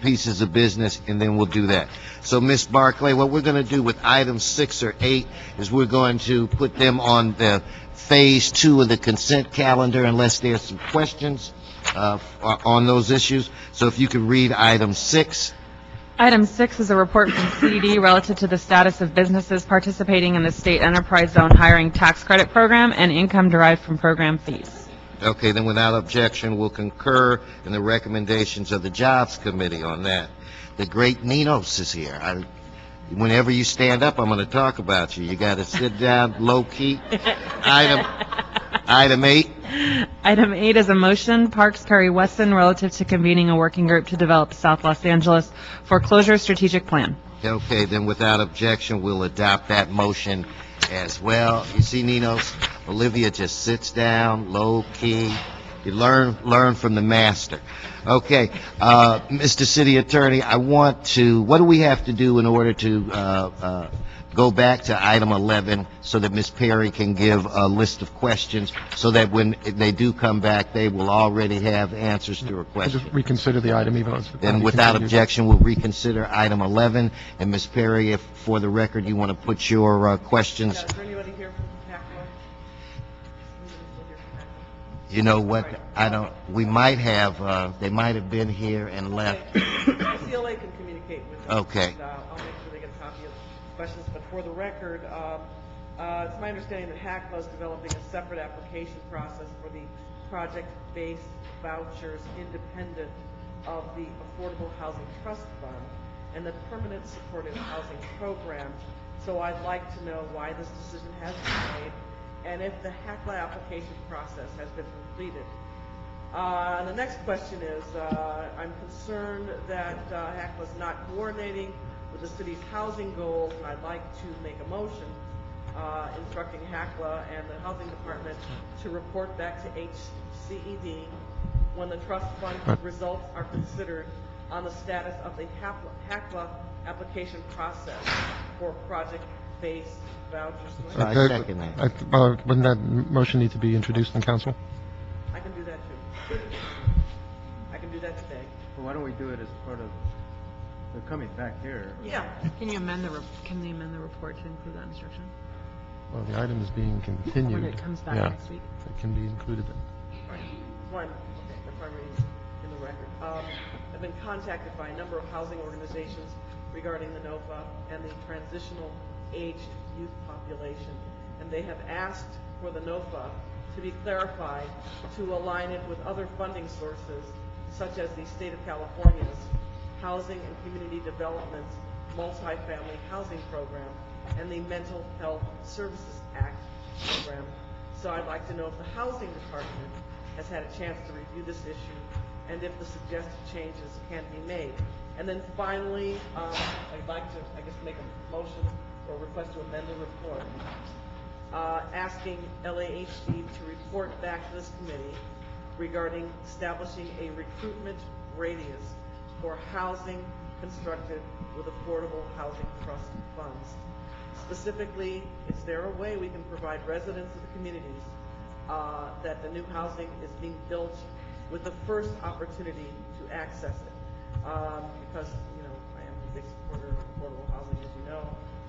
S1: pieces of business, and then we'll do that. So, Ms. Barclay, what we're going to do with items 6 or 8 is we're going to put them on the Phase 2 of the consent calendar unless there's some questions on those issues. So if you could read item 6.
S3: Item 6 is a report from CDD relative to the status of businesses participating in the State Enterprise Zone Hiring Tax Credit Program and income derived from program fees.
S1: Okay, then without objection, we'll concur in the recommendations of the Jobs Committee on that. The great Ninos is here. Whenever you stand up, I'm going to talk about you. You got to sit down, low-key. Item 8.
S3: Item 8 is a motion, Parks Perry Weston, relative to convening a working group to develop South Los Angeles foreclosure strategic plan.
S1: Okay, then without objection, we'll adopt that motion as well. You see, Ninos, Olivia just sits down, low-key. You learn from the master. Okay, Mr. City Attorney, what do we have to do in order to go back to item 11 so that Ms. Perry can give a list of questions so that when they do come back, they will already have answers to her questions?
S15: Just reconsider the item even though it's...
S1: Then without objection, we'll reconsider item 11. And Ms. Perry, if for the record you want to put your questions...
S7: Is there anybody here from PACLA?
S1: You know what, we might have, they might have been here and left.
S7: CLA can communicate with them.
S1: Okay.
S7: And, I'll make sure they get a copy of questions, but for the record, it's my understanding that HACLA is developing a separate application process for the project-based vouchers independent of the Affordable Housing Trust Fund and the Permanent Supportive Housing Program. So I'd like to know why this decision has been made and if the HACLA application process has been completed. The next question is, I'm concerned that HACLA is not coordinating with the city's housing goals, and I'd like to make a motion instructing HACLA and the Housing Department to report back to HCED when the trust fund results are considered on the status of the HACLA application process for project-based vouchers.
S1: I second that.
S15: Wouldn't that motion need to be introduced in council?
S7: I can do that too. I can do that today.
S9: Well, why don't we do it as part of, they're coming back here.
S7: Yeah.
S3: Can they amend the report to include that instruction?
S15: Well, the item is being continued.
S3: When it comes back
S15: Yeah.
S3: next week?
S15: It can be included then.
S7: One, okay, the primary in the record. I've been contacted by a number of housing organizations regarding the NOFA and the transitional aged youth population, and they have asked for the NOFA to be clarified to align it with other funding sources, such as the state of California's Housing and Community Development Multifamily Housing Program and the Mental Health Services Act program. So I'd like to know if the Housing Department has had a chance to review this issue and if the suggested changes can be made. And then finally, I'd like to, make a motion or request to amend the report, asking LAHD to report back to this committee regarding establishing a recruitment radius for housing constructed with affordable housing trust funds. Specifically, is there a way we can provide residents of the communities that the new housing is being built with the first opportunity to access it? Because, I am a big supporter of affordable housing, as you know,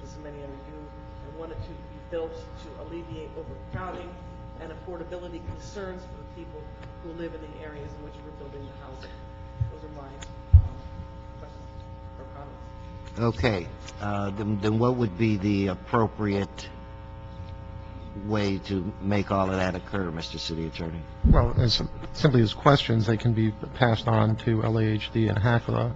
S7: as many of you, and want it to be built to alleviate overcrowding and affordability concerns for the people who live in the areas in which we're building the housing. Those are my questions or comments.
S1: Okay, then what would be the appropriate way to make all of that occur, Mr. City Attorney?
S15: Well, as simply as questions, they can be passed on to LAHD and HACLA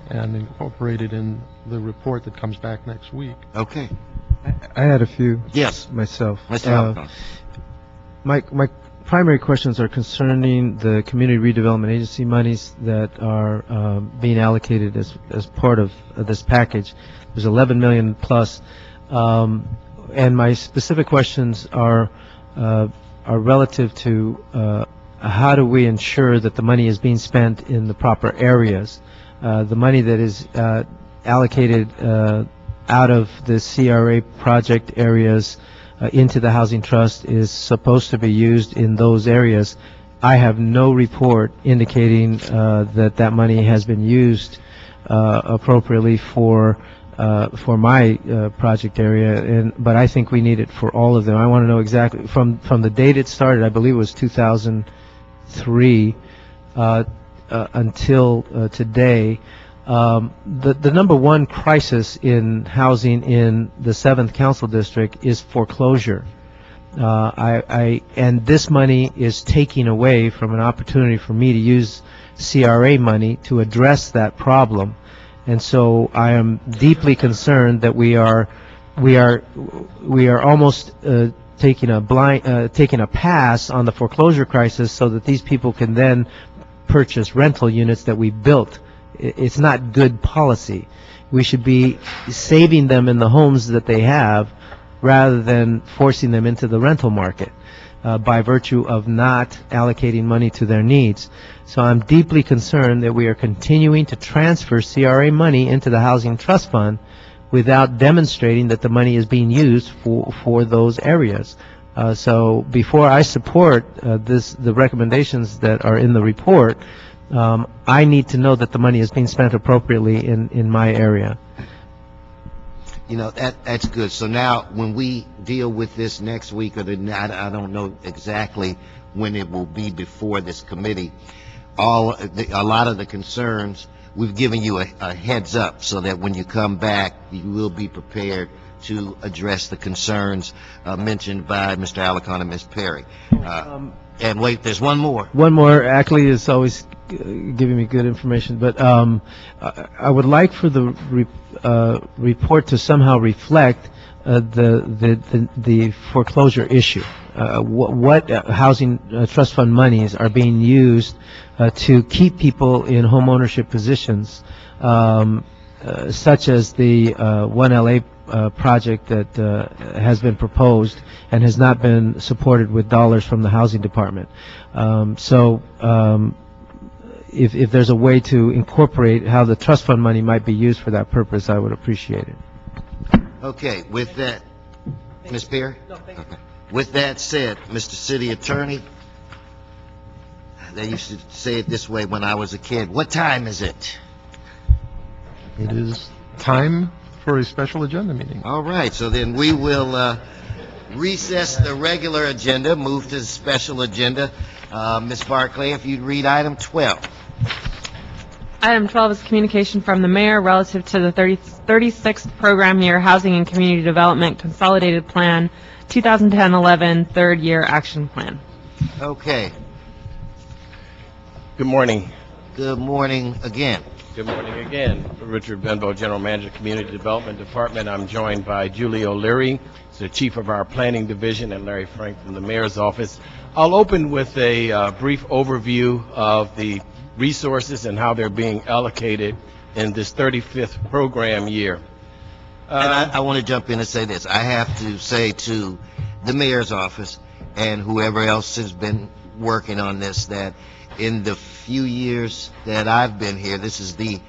S15: and incorporated in the report that comes back next week.
S1: Okay.
S9: I had a few.
S1: Yes.
S9: Myself.
S1: Mr.
S9: My primary questions are concerning the community redevelopment agency monies that are being allocated as part of this package. There's 11 million plus, and my specific questions are relative to how do we ensure that the money is being spent in the proper areas. The money that is allocated out of the CRA project areas into the Housing Trust is supposed to be used in those areas. I have no report indicating that money has been used appropriately for my project area, but I think we need it for all of them. I want to know exactly from the date it started. I believe it was 2003 until today. The number one crisis in housing in the 7th Council District is foreclosure. And this money is taking away from an opportunity for me to use CRA money to address that problem. And so I am deeply concerned that we are almost taking a pass on the foreclosure crisis so that these people can then purchase rental units that we built. It's not good policy. We should be saving them in the homes that they have rather than forcing them into the rental market by virtue of not allocating money to their needs. So I'm deeply concerned that we are continuing to transfer CRA money into the Housing Trust Fund without demonstrating that the money is being used for those areas. So before I support the recommendations that are in the report, I need to know that the money is being spent appropriately in my area.
S1: You know, that's good. So now, when we deal with this next week, or I don't know exactly when it will be before this committee, a lot of the concerns, we've given you a heads up so that when you come back, you will be prepared to address the concerns mentioned by Mr. Alarcon and Ms. Perry. And wait, there's one more.
S9: One more. Ackley is always giving me good information, but I would like for the report to somehow reflect the foreclosure issue. What housing trust fund monies are being used to keep people in home ownership positions, such as the 1LA project that has been proposed and has not been supported with dollars from the housing department. If there's a way to incorporate how the trust fund money might be used for that purpose, I would appreciate it.
S1: Okay, with that, Ms. Perry? No, thank you. Okay. With that said, Mr. City Attorney, they used to say it this way when I was a kid. What time is it?
S15: It is time for a special agenda meeting.
S1: All right, so then we will recess the regular agenda, move to the special agenda. Ms. Barclay, if you'd read item 12.
S3: Item 12 is communication from the mayor relative to the 36th program year Housing and Community Development Consolidated Plan 2010-11 third year action plan.
S1: Okay.
S14: Good morning.
S1: Good morning again.
S14: Good morning again. Richard Benbow, General Manager, Community Development Department. I'm joined by Julie O'Leary, the Chief of our Planning Division, and Larry Frank from the Mayor's Office. I'll open with a brief overview of the resources and how they're being allocated in this 35th program year.
S1: And I want to jump in and say this. I have to say to the Mayor's Office and whoever else has been working on this that in the few years that I've been here, this is the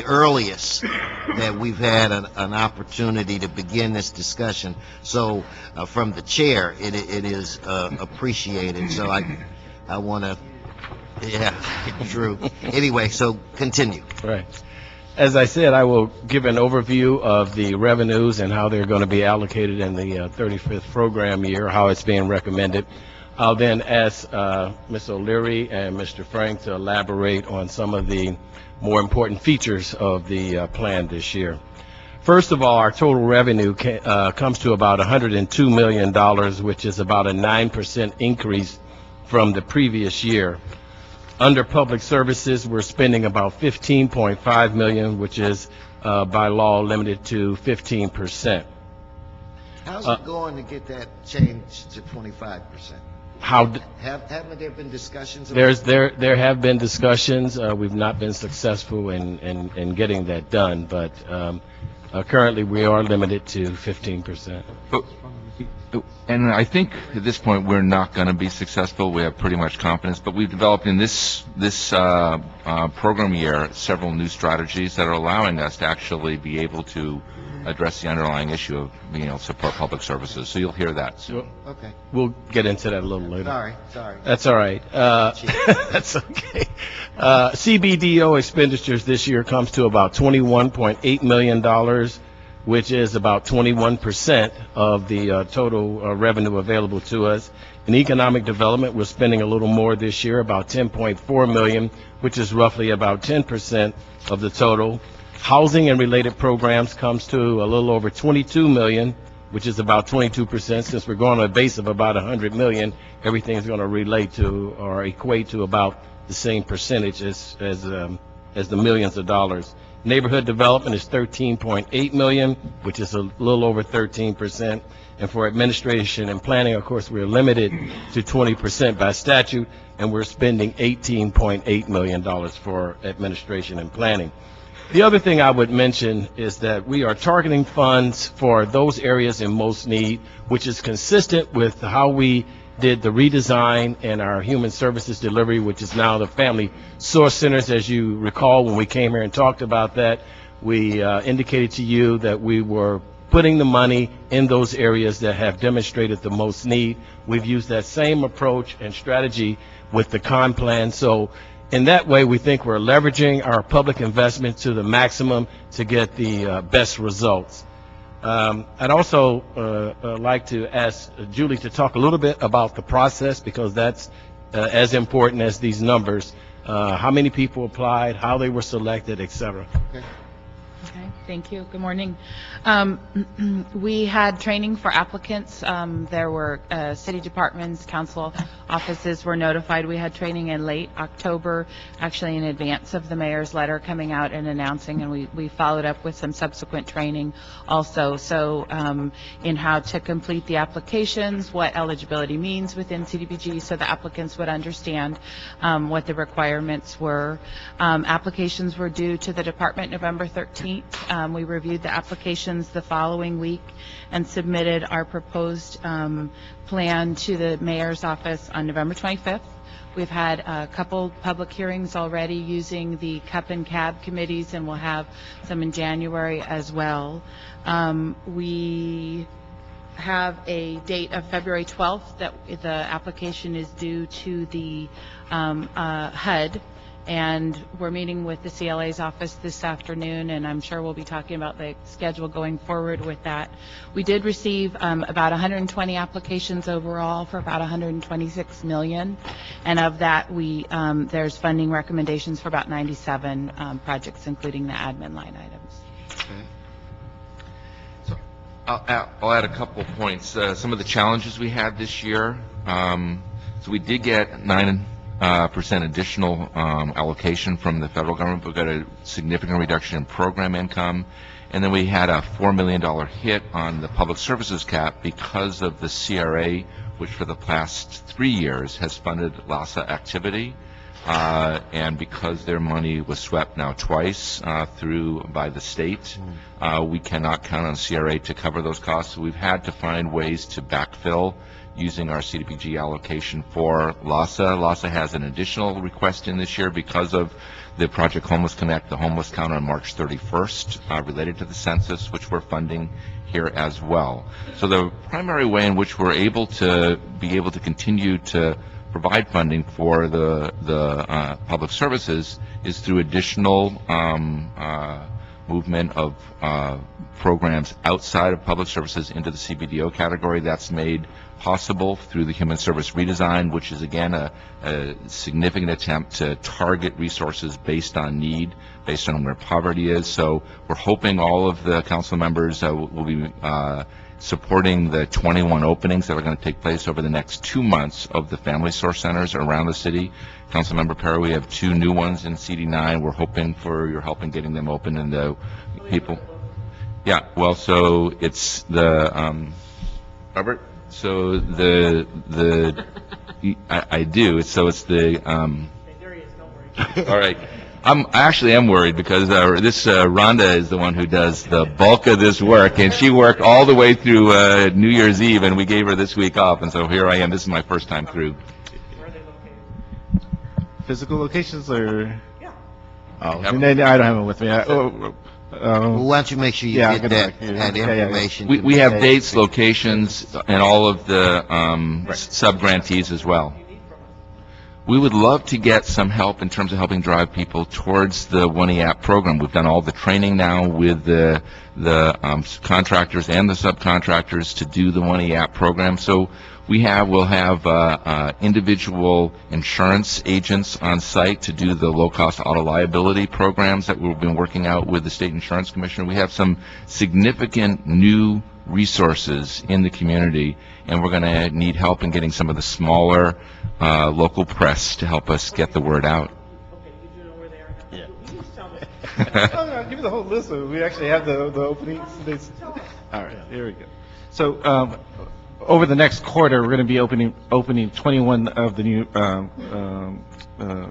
S1: earliest that we've had an opportunity to begin this discussion. So from the chair, it is appreciated. So I want to, yeah, true. Anyway, so continue.
S14: Right. As I said, I will give an overview of the revenues and how they're going to be allocated in the 35th program year, how it's being recommended. I'll then ask Ms. O'Leary and Mr. Frank to elaborate on some of the more important features of the plan this year. First of all, our total revenue comes to about $102 million, which is about a 9% increase from the previous year. Under public services, we're spending about $15.5 million, which is by law limited to 15%.
S1: How's it going to get that changed to 25%? Haven't there been discussions about
S14: there have been discussions. We've not been successful in getting that done, but currently we are limited to 15%.
S2: And I think at this point we're not going to be successful. We have pretty much confidence, but we've developed in this program year several new strategies that are allowing us to actually be able to address the underlying issue of being able to support public services. So you'll hear that soon.
S1: Okay.
S14: We'll get into that a little later.
S1: Sorry.
S14: That's all right. That's okay. CBDO expenditures this year comes to about $21.8 million, which is about 21% of the total revenue available to us. In economic development, we're spending a little more this year, about $10.4 million, which is roughly about 10% of the total. Housing and related programs comes to a little over $22 million, which is about 22%. Since we're going on a base of about $100 million, everything's going to relate to or equate to about the same percentage as the millions of dollars. Neighborhood development is $13.8 million, which is a little over 13%. And for administration and planning, of course, we're limited to 20% by statute, and we're spending $18.8 million for administration and planning. The other thing I would mention is that we are targeting funds for those areas in most need, which is consistent with how we did the redesign in our human services delivery, which is now the family source centers. As you recall, when we came here and talked about that, we indicated to you that we were putting the money in those areas that have demonstrated the most need. We've used that same approach and strategy with the CON plan. So in that way, we think we're leveraging our public investment to the maximum to get the best results. I'd also like to ask Julie to talk a little bit about the process, because that's as important as these numbers. How many people applied, how they were selected, et cetera.
S8: Okay, thank you. Good morning. We had training for applicants. There were city departments, council offices were notified. We had training in late October, actually in advance of the mayor's letter coming out and announcing, and we followed up with some subsequent training also. So in how to complete the applications, what eligibility means within CDBG, so the applicants would understand what the requirements were. Applications were due to the department November 13th. We reviewed the applications the following week and submitted our proposed plan to the mayor's office on November 25th. We've had a couple public hearings already using the CUP and CAB committees, and we'll have some in January as well. We have a date of February 12th that the application is due to the HUD. And we're meeting with the CLA's office this afternoon, and I'm sure we'll be talking about the schedule going forward with that. We did receive about 120 applications overall for about $126 million, and of that, there's funding recommendations for about 97 projects, including the admin line items.
S2: Okay. So I'll add a couple of points. Some of the challenges we had this year. So we did get 9% additional allocation from the federal government. We got a significant reduction in program income, and then we had a $4 million hit on the public services cap because of the CRA, which for the past 3 years has funded LASA activity, and because their money was swept now twice through by the state, we cannot count on CRA to cover those costs. So we've had to find ways to backfill using our CDBG allocation for LASA. LASA has an additional request in this year because of the Project Homeless Connect, the homeless count on March 31st, related to the census, which we're funding here as well. So the primary way in which we're able to continue to provide funding for the public services is through additional movement of programs outside of public services into the CBDO category. That's made possible through the Human Service Redesign, which is again a significant attempt to target resources based on need, based on where poverty is. So we're hoping all of the council members will be supporting the 21 openings that are going to take place over the next 2 months of the family source centers around the city. Councilmember Perry, we have 2 new ones in CD9. We're hoping for your help in getting them open, and the people. Yeah, well, so it's the Robert. So I do. So it's the all right. I actually am worried because this Rhonda is the one who does the bulk of this work, and she worked all the way through New Year's Eve, and we gave her this week off, and so here I am. This is my first time through.
S12: Where are they located? Physical locations, or? Yeah. Oh,
S2: Yep.
S12: I don't have it with me.
S1: Well, why don't you make sure you get that information?
S2: We have dates, locations, and all of the sub-grantees as well. We would love to get some help in terms of helping drive people towards the One EAP program. We've done all the training now with the contractors and the subcontractors to do the One EAP program. So we'll have individual insurance agents on site to do the low-cost auto liability programs that we've been working out with the State Insurance Commissioner. We have some significant new resources in the community, and we're going to need help in getting some of the smaller local press to help us get the word out.
S7: Okay, you do know where they are now?
S14: Yeah.
S7: Can you just tell me?
S12: Oh, no, give me the whole list. We actually have the openings. All right, here we go. So over the next quarter, we're going to be opening 21 of the new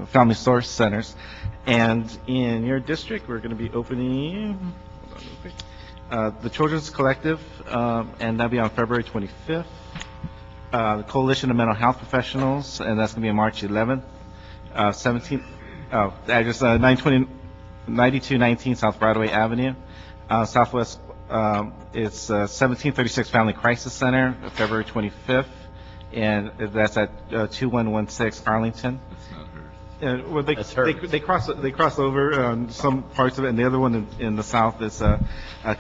S12: family source centers, and in your district, we're going to be opening. Hold on real quick. The Children's Collective, and that'll be on February 25th. The Coalition of Mental Health Professionals, and that's going to be on March 11th. 17th, the address 9219 South Broadway Avenue. Southwest, it's 1736 Family Crisis Center, February 25th, and that's at 2116 Arlington.
S2: That's not her.
S12: Well, they cross over some parts of it, and the other one in the south is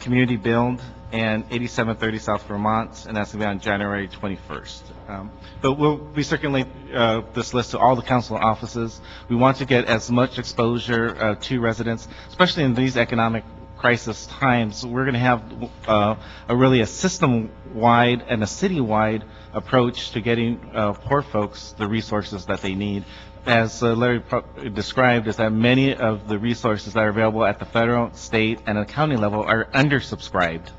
S12: Community Build and 8730 South Vermont, and that's going to be on January 21st. But we'll be circulating this list to all the council offices. We want to get as much exposure to residents, especially in these economic crisis times. We're going to have a system-wide and a city-wide approach to getting poor folks the resources that they need. As Larry described, is that many of the resources that are available at the federal, state, and the county level are undersubscribed.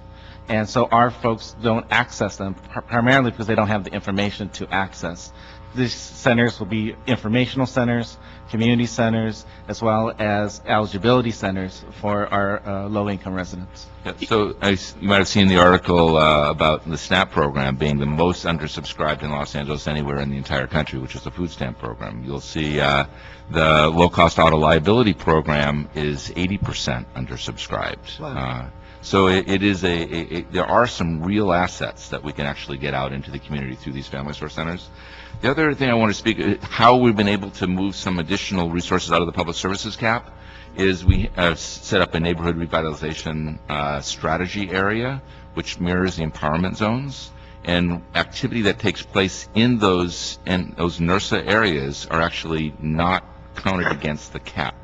S12: And so our folks don't access them, primarily because they don't have the information to access. These centers will be informational centers, community centers, as well as eligibility centers for our low-income residents.
S2: Yeah, so you might have seen the article about the SNAP program being the most undersubscribed in Los Angeles anywhere in the entire country, which is the food stamp program. You'll see the low-cost auto liability program is 80% undersubscribed.
S1: Wow.
S2: So it is there are some real assets that we can actually get out into the community through these family source centers. The other thing I want to speak how we've been able to move some additional resources out of the public services cap is we have set up a neighborhood revitalization strategy area, which mirrors the empowerment zones. And activity that takes place in those NERSA areas are actually not counted against the cap.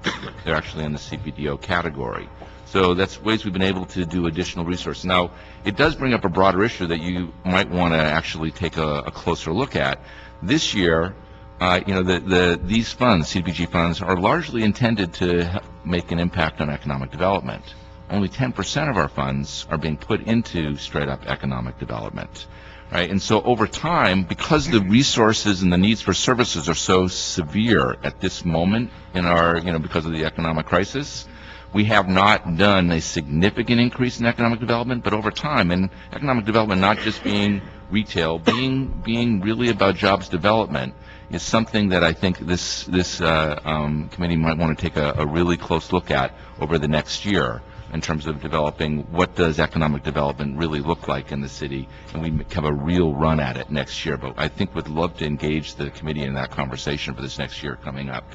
S2: They're actually in the CPDO category. So that's ways we've been able to do additional resources. Now, it does bring up a broader issue that you might want to actually take a closer look at. This year, these funds, CDBG funds, are largely intended to make an impact on economic development. Only 10% of our funds are being put into straight-up economic development. Right? And so over time, because the resources and the needs for services are so severe at this moment in our, because of the economic crisis, we have not done a significant increase in economic development, but over time, and economic development not just being retail, being really about jobs development is something that I think this committee might want to take a really close look at over the next year in terms of developing what does economic development really look like in the city, and we have a real run at it next year. But I think we'd love to engage the committee in that conversation for this next year coming up.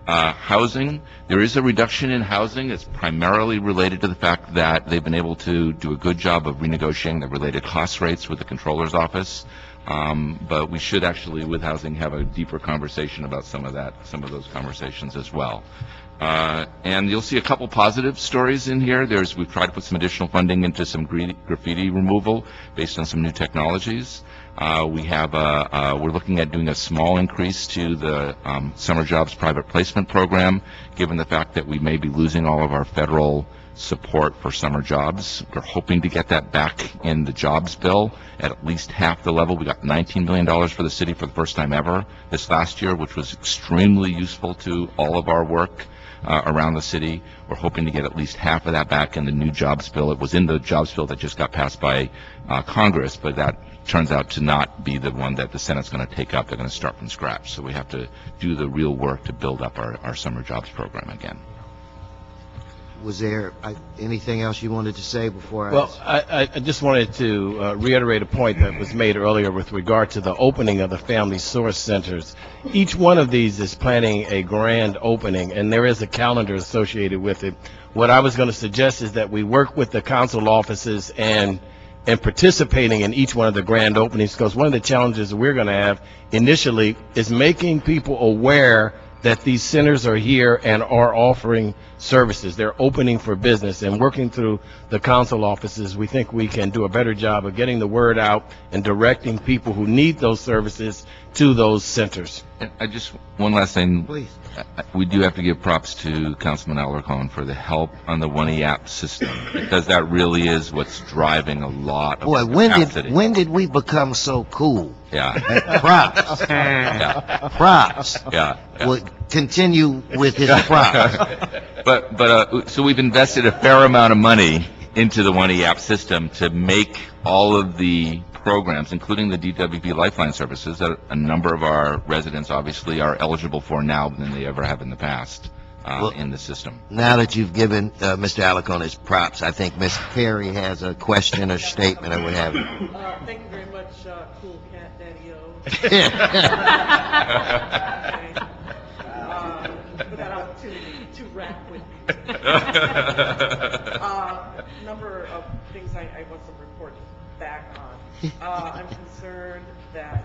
S2: Housing, there is a reduction in housing. It's primarily related to the fact that they've been able to do a good job of renegotiating the related cost rates with the Comptroller's office. But we should actually, with housing, have a deeper conversation about some of those conversations as well. And you'll see a couple positive stories in here. We've tried to put some additional funding into some graffiti removal based on some new technologies. We're looking at doing a small increase to the summer jobs private placement program, given the fact that we may be losing all of our federal support for summer jobs. We're hoping to get that back in the jobs bill at least half the level. We got $19 million for the city for the first time ever this last year, which was extremely useful to all of our work around the city. We're hoping to get at least half of that back in the new jobs bill. It was in the jobs bill that just got passed by Congress, but that turns out to not be the one that the Senate's going to take up. They're going to start from scratch. So we have to do the real work to build up our summer jobs program again.
S1: Was there anything else you wanted to say before I...
S14: Well, I just wanted to reiterate a point that was made earlier with regard to the opening of the family source centers. Each one of these is planning a grand opening, and there is a calendar associated with it. What I was going to suggest is that we work with the council offices and participating in each one of the grand openings, because one of the challenges we're going to have initially is making people aware that these centers are here and are offering services. They're opening for business, and working through the council offices, we think we can do a better job of getting the word out and directing people who need those services to those centers.
S2: And one last thing.
S1: Please.
S2: We do have to give props to Councilman Alarcon for the help on the 1E system, because that really is what's driving a lot of capacity.
S1: When did we become so cool?
S2: Yeah.
S1: Props.
S2: Yeah.
S1: Props.
S2: Yeah.
S1: Well, continue with his props.
S2: But so we've invested a fair amount of money into the 1E system to make all of the programs, including the DWP Lifeline services, that a number of our residents obviously are eligible for now than they ever have in the past in the system.
S1: Now that you've given Mr. Alarcon his props, I think Ms. Perry has a question or statement or what have you.
S7: Thank you very much, cool cat daddy-o. wrap with number of things I want some report back on. I'm concerned that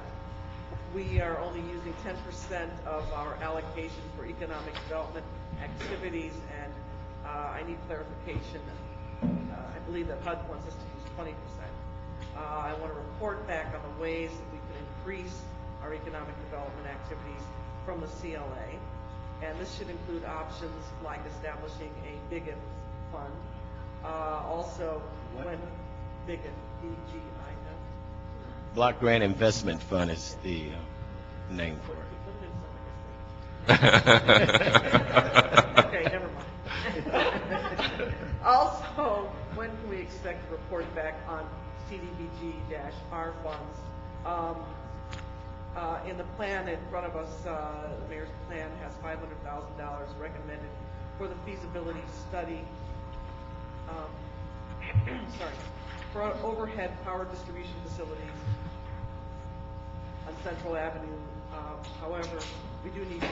S7: we are only using 10% of our allocation for economic development activities, and I need clarification. I believe that HUD wants us to use 20%. I want to report back on the ways that we can increase our economic development activities from the CLA. And this should include options like establishing a BIGIT fund. Also, when BIGIT, B-G-I-F.
S14: Block Grant Investment Fund is the name for it.
S7: Okay, never mind. Also, when can we expect a report back on CDBG-R funds? In the plan in front of us, the mayor's plan has $500,000 recommended for the feasibility study. For overhead power distribution facilities on Central Avenue. However, we do need $200,000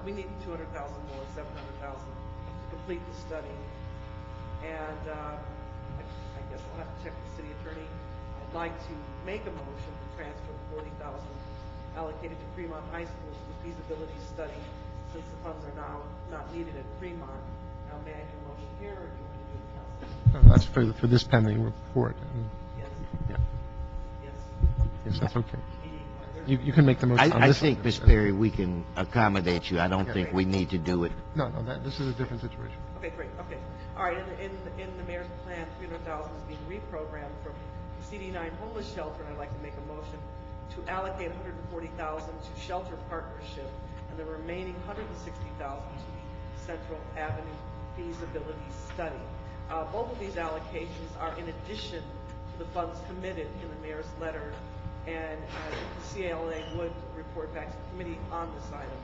S7: more, $700,000 to complete the study. And I guess I'll have to check with the city attorney. I'd like to make a motion to transfer the $40,000 allocated to Fremont High School to the feasibility study, since the funds are now not needed at Fremont. Now, may I do a motion here, or do you want to do it, council?
S15: That's for this pending report.
S7: Yes.
S15: Yeah.
S7: Yes.
S15: Yes, that's okay. You can make the motion on
S1: I
S15: this.
S1: think, Ms. Perry, we can accommodate you. I don't think we need to do it.
S15: No, this is a different situation.
S7: Okay, great, okay. All right, in the mayor's plan, $300,000 is being reprogrammed from CD9 homeless shelter, and I'd like to make a motion to allocate $140,000 to shelter partnership, and the remaining $160,000 to the Central Avenue feasibility study. Both of these allocations are in addition to the funds committed in the mayor's letter, and the CLA would report back to the committee on this item.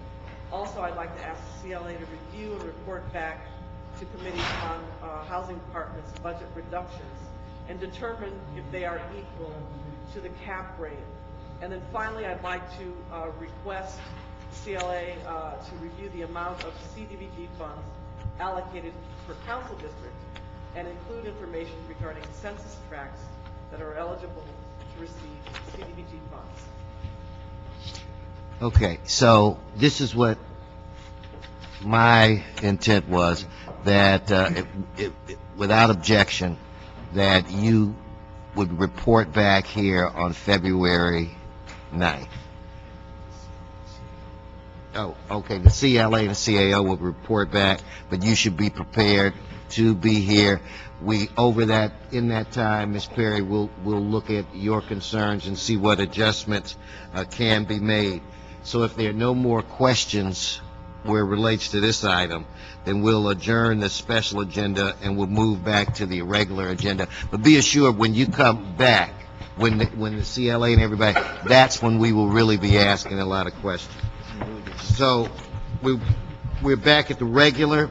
S7: Also, I'd like to ask the CLA to review and report back to committee on housing department's budget reductions and determine if they are equal to the cap rate. And then finally, I'd like to request CLA to review the amount of CDBG funds allocated per council district and include information regarding census tracts that are eligible to receive CDBG funds.
S1: Okay, so this is what my intent was, that without objection, that you would report back here on February 9th. Oh, okay, the CLA and the CAO will report back, but you should be prepared to be here. In that time, Ms. Perry, we'll look at your concerns and see what adjustments can be made. So if there are no more questions where it relates to this item, then we'll adjourn the special agenda and we'll move back to the regular agenda. But be assured, when you come back, when the CLA and everybody, that's when we will really be asking a lot of questions. So we're back at the regular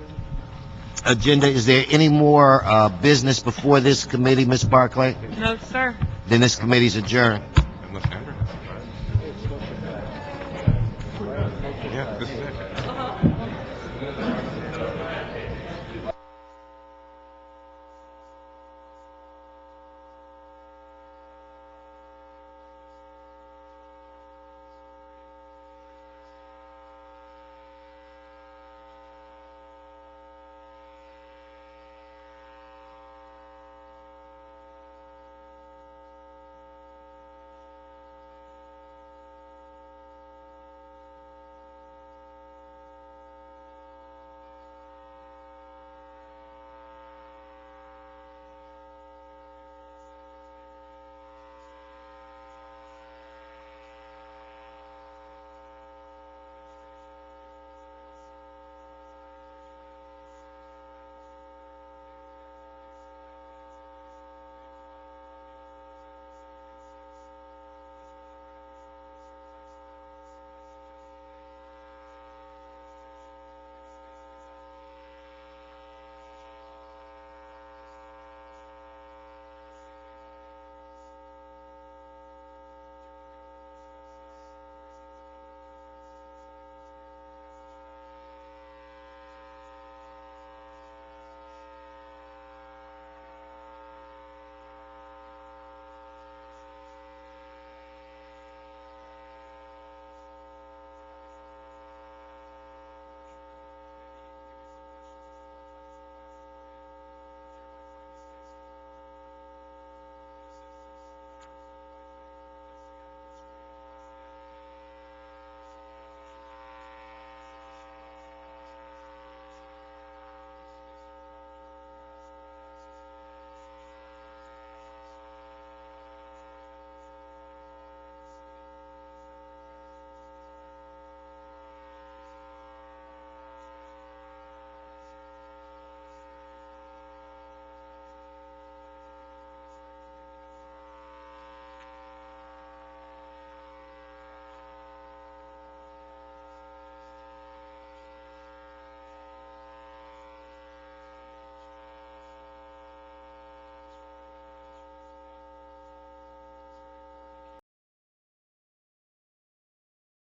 S1: agenda. Is there any more business before this committee, Ms. Barclay?
S3: No, sir.
S1: Then this committee's adjourned.
S2: Yeah, this is it.